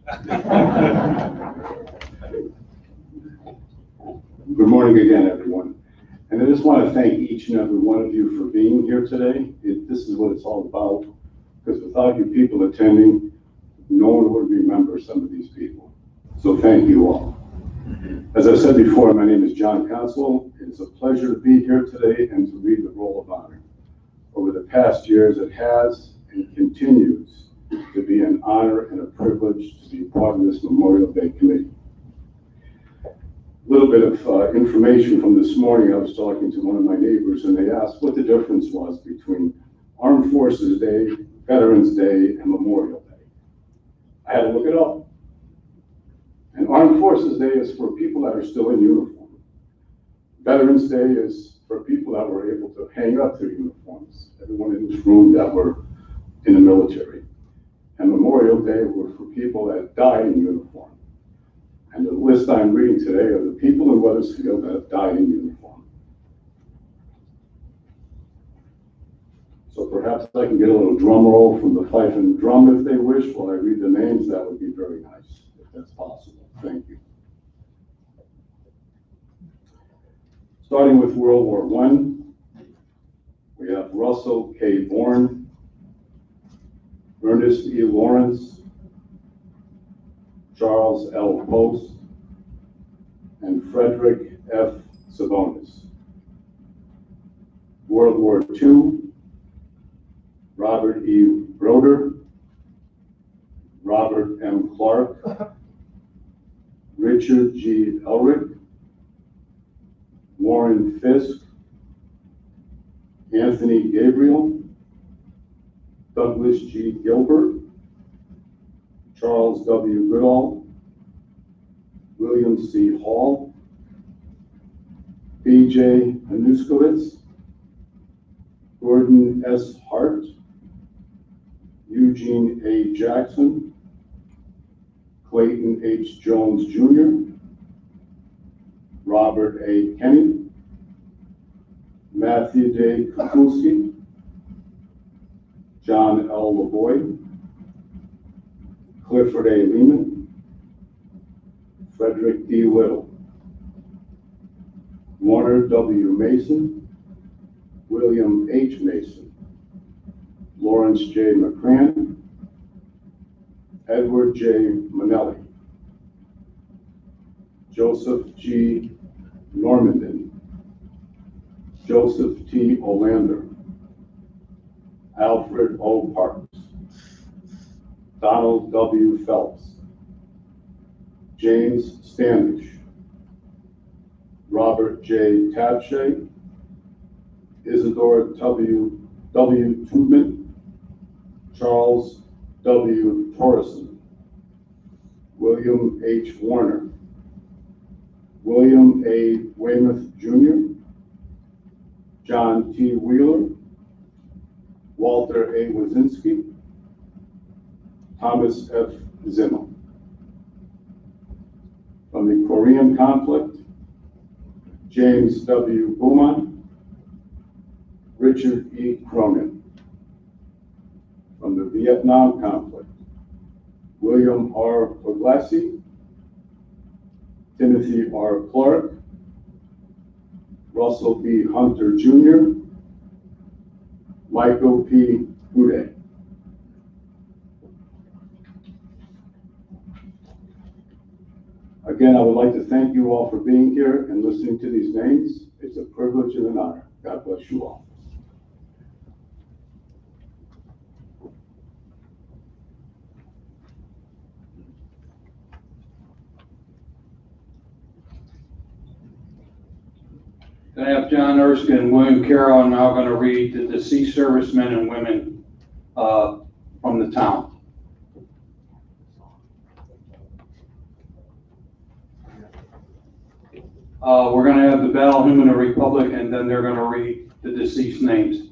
Good morning again, everyone. And I just want to thank each and every one of you for being here today. This is what it's all about, because without you people attending, no one would remember some of these people. So thank you all. As I said before, my name is John Consul. It's a pleasure to be here today and to read the Roll of Honor. Over the past years, it has and continues to be an honor and a privilege to be part of this Memorial Day committee. little bit of information from this morning. I was talking to one of my neighbors, and they asked what the difference was between Armed Forces Day, Veterans Day, and Memorial Day. I had to look it up. And Armed Forces Day is for people that are still in uniform. Veterans Day is for people that were able to hang up their uniforms, everyone in this room that were in the military. And Memorial Day were for people that died in uniform. And the list I'm reading today are the people in Wethersfield that have died in uniform. So perhaps I can get a little drum roll from the fife and drum if they wish while I read the names. That would be very nice, if that's possible. Thank you. Starting with World War I, we have Russell K. Bourne, Ernest E. Lawrence, Charles L. Post, and Frederick F. Savonis. World War II, Robert E. Broder, Robert M. Clark, Richard G. Elric, Warren Fisk, Anthony Gabriel, Douglas G. Gilbert, Charles W. Goodall, William C. Hall, B.J. Anuskowitz, Gordon S. Hart, Eugene A. Jackson, Clayton H. Jones Jr., Robert A. Kenny, Matthew J. Kukulski, John L. LaVoy, Clifford A. Lehman, Frederick D. Little, Warner W. Mason, William H. Mason, Lawrence J. McCran, Edward J. Manelli, Joseph G. Normandin, Joseph T. Olander, Alfred O. Parks, Donald W. Phelps, James Standish, Robert J. Tabshay, Isidore W. Tubman, Charles W. Torreson, William H. Warner, William A. Weymouth Jr., John T. Wheeler, Walter A. Wazinski, Thomas F. Zimmer. From the Korean conflict, James W. Beaumont, Richard E. Cronin. From the Vietnam conflict, William R. Puglisi, Timothy R. Clark, Russell B. Hunter Jr., Michael P. Uday. Again, I would like to thank you all for being here and listening to these names. It's a privilege and an honor. God bless you all. I have John Erskine and William Carroll now going to read the deceased servicemen and women from the town. We're going to have the Battle Hymn of the Republic, and then they're going to read the deceased names.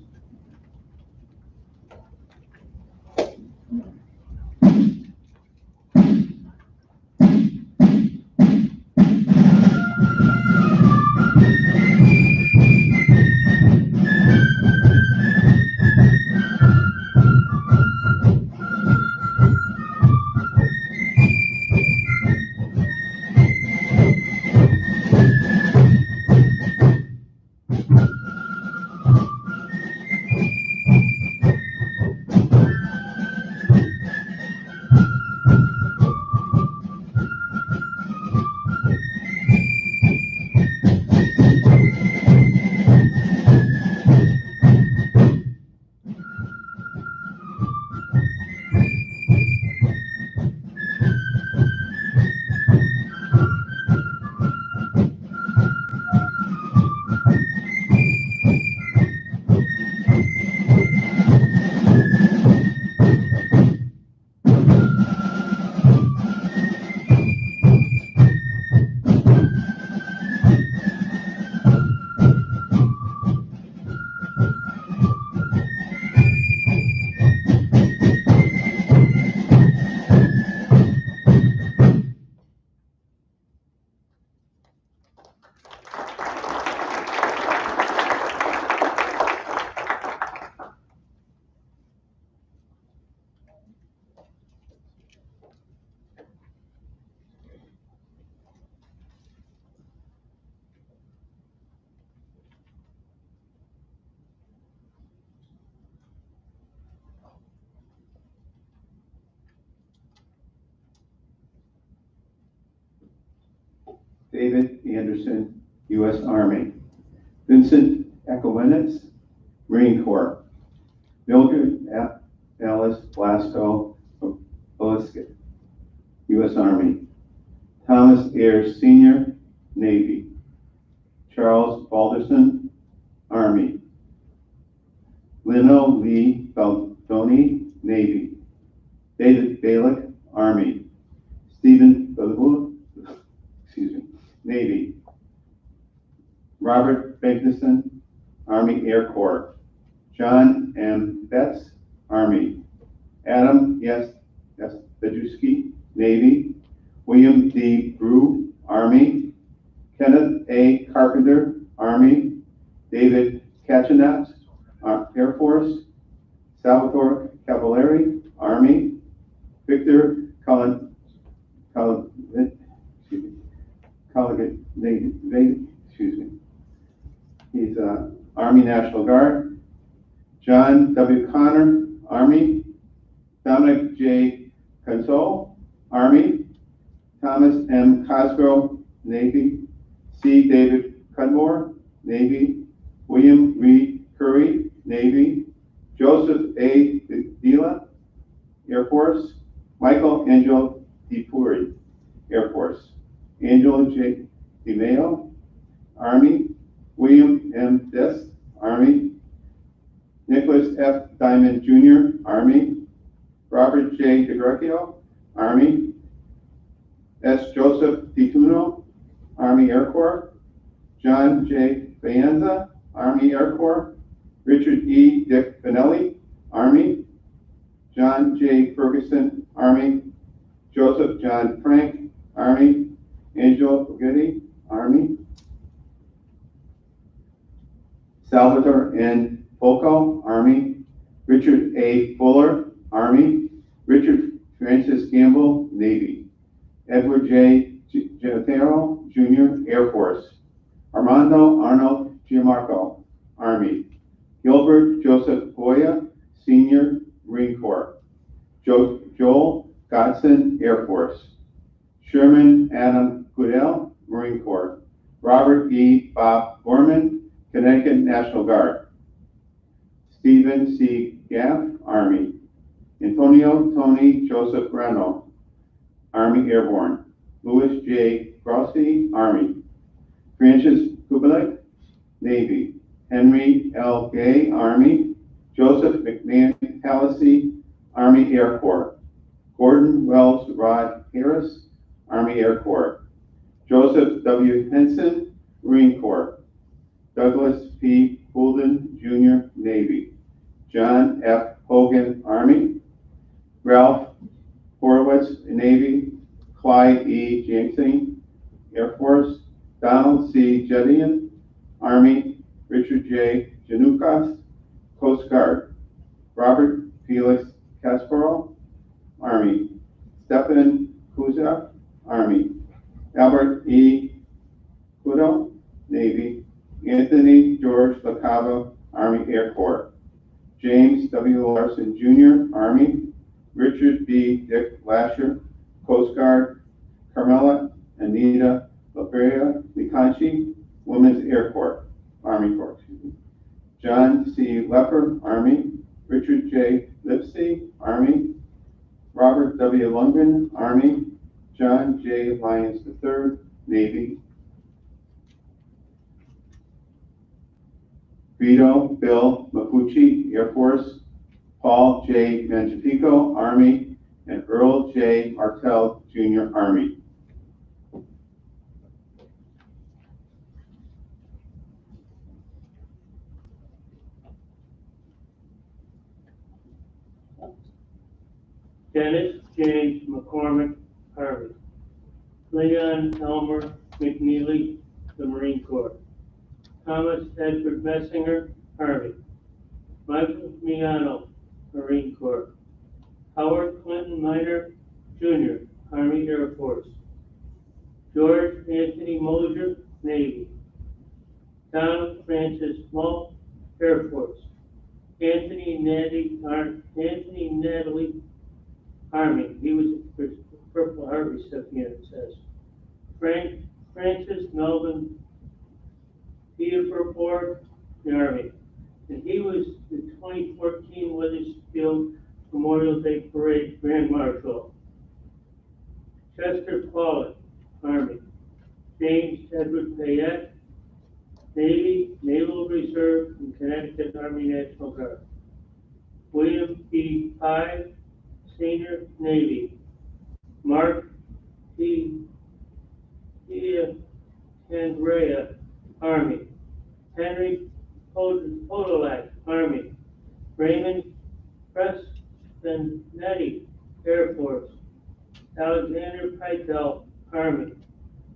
David Anderson, U.S. Army. Vincent Ekowinitz, Marine Corps. Mildred Alice Blasco, Polisky, U.S. Army. Thomas Ayers Sr., Navy. Charles Balderson, Army. Lino Lee Baldoni, Navy. David Balick, Army. Stephen Balabu, Navy. Robert Benson, Army Air Corps. John M. Betts, Army. Adam Bajewski, Navy. William D. Brew, Army. Kenneth A. Carpenter, Army. David Kachinat, Air Force. Salvatore Cavallari, Army. Victor He's Army National Guard. John W. Connor, Army. Dominic J. Console, Army. Thomas M. Cosgrove, Navy. C. David Cudmore, Navy. William Reed Curry, Navy. Joseph A. Dila, Air Force. Michael Angelo DiPuri, Air Force. Angelo J. DiMeo, Army. William M. Dest, Army. Nicholas F. Diamond Jr., Army. Robert J. DeGrecchio, Army. S. Joseph DiTuno, Army Air Corps. John J. Baenza, Army Air Corps. Richard E. Dick Benelli, Army. John J. Ferguson, Army. Joseph John Frank, Army. Angel Fugetti, Army. Salvatore N. Folco, Army. Richard A. Fuller, Army. Richard Francis Gamble, Navy. Edward J. Gianotero, Jr., Air Force. Armando Arnold Gianmarco, Army. Gilbert Joseph Goya, Senior, Marine Corps. Joel Godson, Air Force. Sherman Adam Goodell, Marine Corps. Robert E. Bob Gorman, Connecticut National Guard. Stephen C. Gaff, Army. Antonio Tony Joseph Reno, Army Airborne. Louis J. Grossi, Army. Francis Kubelik, Navy. Henry L. Gay, Army. Joseph McMahon Palissy, Army Air Corps. Gordon Wells Rod Harris, Army Air Corps. Joseph W. Henson, Marine Corps. Douglas P. Goulden, Jr., Navy. John F. Hogan, Army. Ralph Horowitz, Navy. Clyde E. Jameson, Air Force. Donald C. Jedian, Army. Richard J. Janukas, Coast Guard. Robert Felix Kasparov, Army. Stephen Kuzak, Army. Albert E. Kudo, Navy. Anthony George LaCava, Army Air Corps. James W. Larson Jr., Army. Richard B. Dick Lasher, Coast Guard. Carmela Anita Labrea Licanchi, Women's Air Corps, Army Corps. John C. Lepper, Army. Richard J. Lipsey, Army. Robert W. Lundgren, Army. John J. Lyons III, Navy. Vito Bill Mapucci, Air Force. Paul J. Mangiapico, Army. And Earl J. Martell, Jr., Army. Dennis J. McCormick, Army. Leon Elmer McNeely, the Marine Corps. Thomas Edward Messinger, Army. Michael Miano, Marine Corps. Howard Clinton Minor, Jr., Army Air Force. George Anthony Mosier, Navy. Donald Francis Mull, Air Force. Anthony Natalie, Army. He was a Purple Heart recipient, it says. Frank Francis Melvin Peterborough, the Army. And he was the 2014 Weathersfield Memorial Day Parade Grand Marshal. Chester Pollock, Army. James Edward Payette, Navy, Naval Reserve, and Connecticut Army National Guard. William P. Pye, Senior, Navy. Mark T. Andrea, Army. Henry Podolak, Army. Raymond Preston-Netty, Air Force. Alexander Pytel, Army.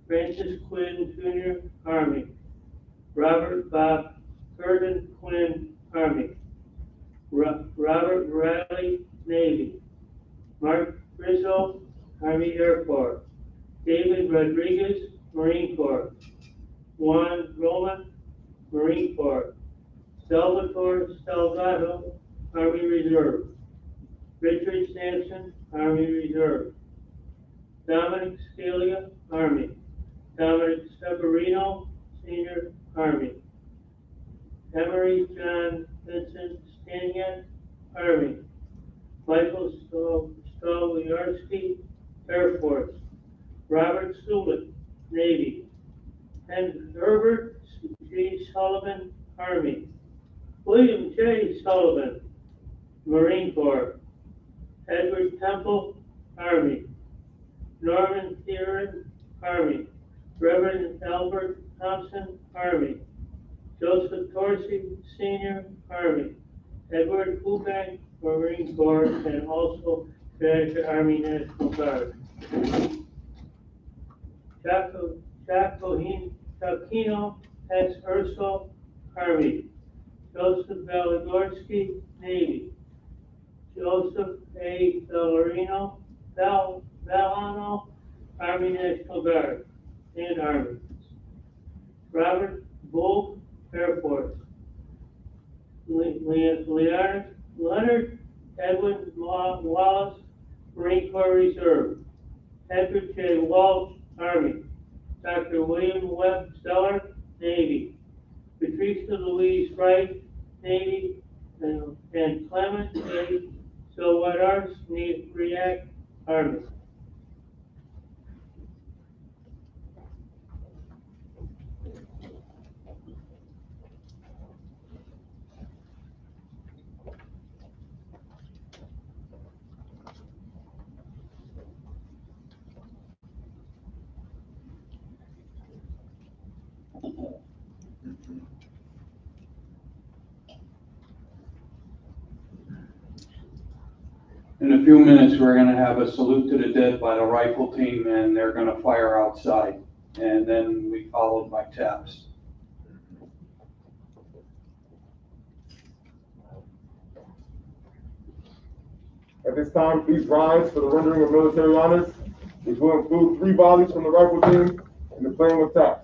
Francis Quinn, Jr., Army. Robert Bob Curtin Quinn, Army. Robert Riley, Navy. Mark Rizzo, Army Air Corps. David Rodriguez, Marine Corps. Juan Roman, Marine Corps. Salvatore Salgado, Army Reserve. Richard Sampson, Army Reserve. Dominic Scalia, Army. Dominic Severino, Senior, Army. Emery John Vincent Staniak, Army. Michael Stoliarski, Air Force. Robert Sulik, Navy. And Herbert G. Sullivan, Army. William J. Sullivan, Marine Corps. Edward Temple, Army. Norman Theron, Army. Reverend Albert Thompson, Army. Joseph Dorsey, Senior, Army. Edward Hubank, Marine Corps, and also Connecticut Army National Guard. Jacquino S. Urso, Army. Joseph Valigorsky, Navy. Joseph A. Valorino, Valano, Army National Guard, and Army. Robert Volk, Air Force. Leonard Edwin Wallace, Marine Corps Reserve. Edward J. Walsh, Army. Dr. William Webb Steller, Navy. Patricia Louise Wright, Navy. And Clement A. Silvadars, React, Army. In a few minutes, we're gonna have a salute to the dead by the rifle team, and they're gonna fire outside. And then we followed by taps. At this time, please rise for the rendering of military honors, which will include 3 volleys from the rifle team and the playing of taps.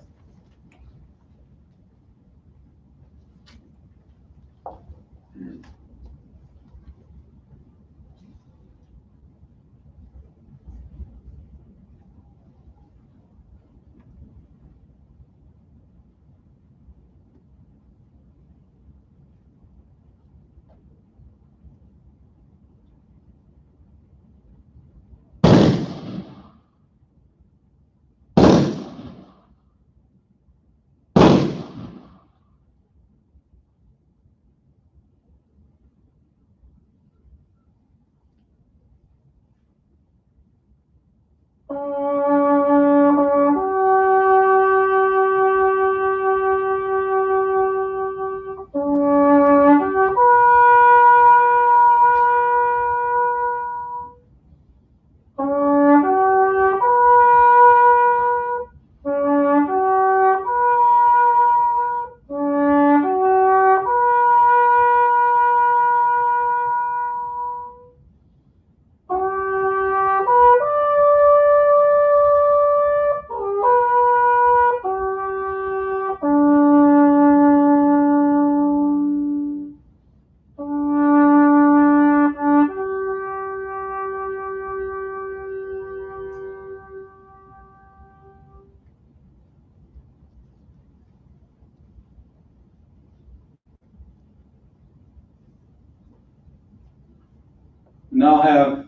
now have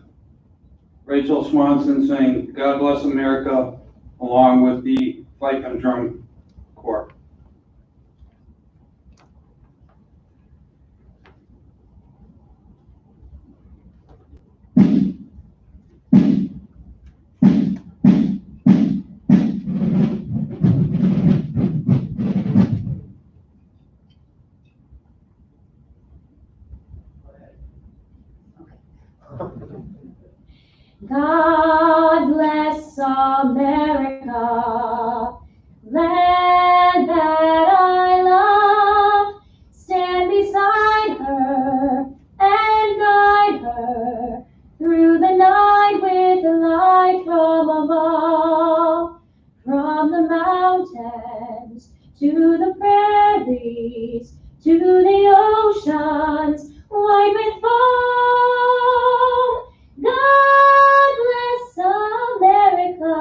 Rachel Swanson sing God Bless America along with the Fife and Drum Corps. God bless America, land that I love. Stand beside her and guide her through the night with the light from above. From the mountains to the prairies to the oceans white with foam. God bless America,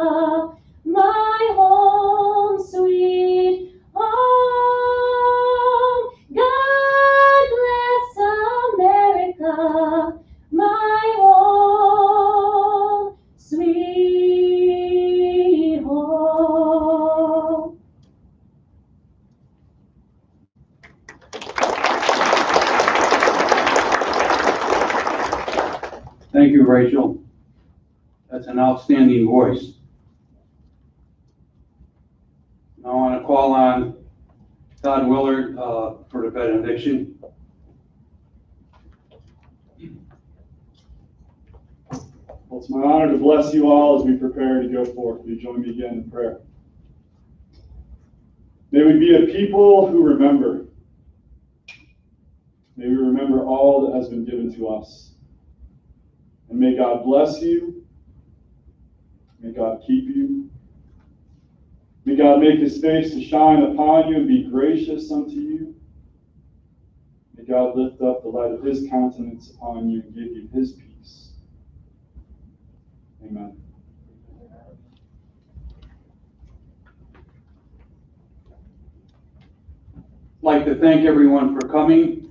my home, sweet home. God bless America, my home, sweet home. Thank you, Rachel. That's an outstanding voice. Now I want to call on Todd Willard for the benediction. Well, it's my honor to bless you all as we prepare to go forth. Will you join me again in prayer? May we be a people who remember. May we remember all that has been given to us. And may God bless you. May God keep you. May God make his face to shine upon you and be gracious unto you. May God lift up the light of his countenance upon you and give you his peace. Amen. I'd like to thank everyone for coming.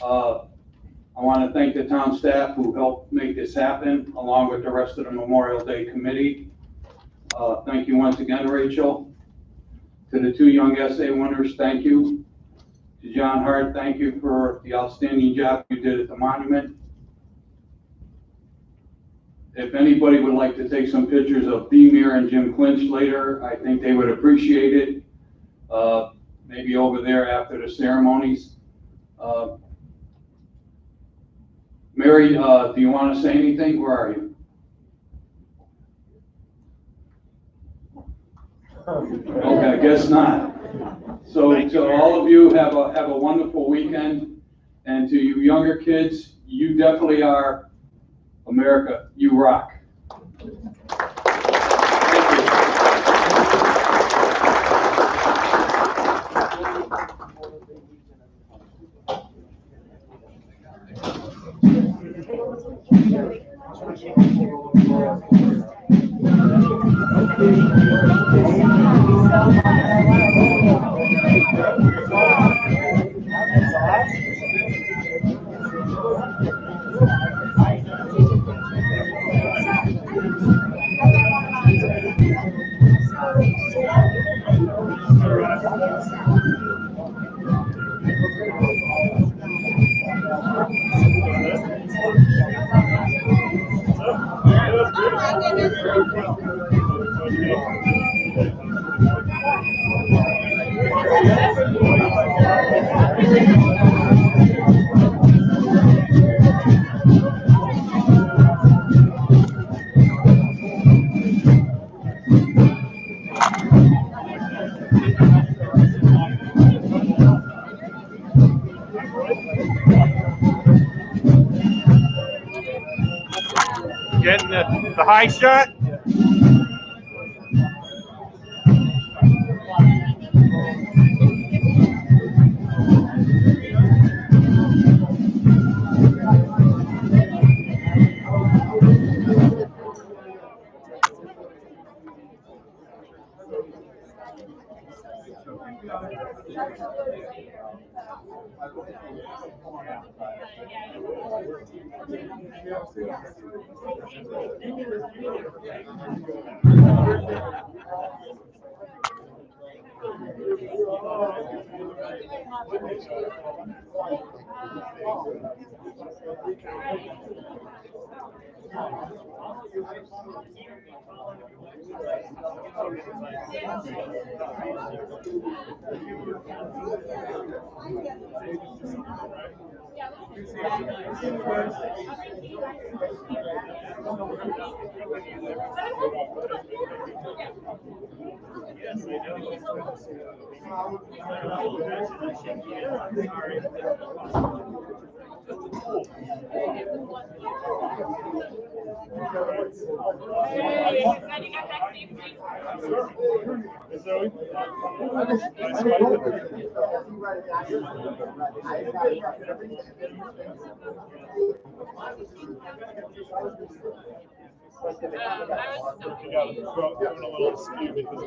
I want to thank the town staff who helped make this happen, along with the rest of the Memorial Day committee. Thank you once again, Rachel. To the two young essay winners, thank you. To John Hart, thank you for the outstanding job you did at the monument. If anybody would like to take some pictures of Beemere and Jim Clinch later, I think they would appreciate it. Maybe over there after the ceremonies. Mary, do you want to say anything? Where are you? Okay, I guess not. So to all of you, have a wonderful weekend. And to you younger kids, you definitely are America. You rock. Getting the high shot. I was doing a little skew because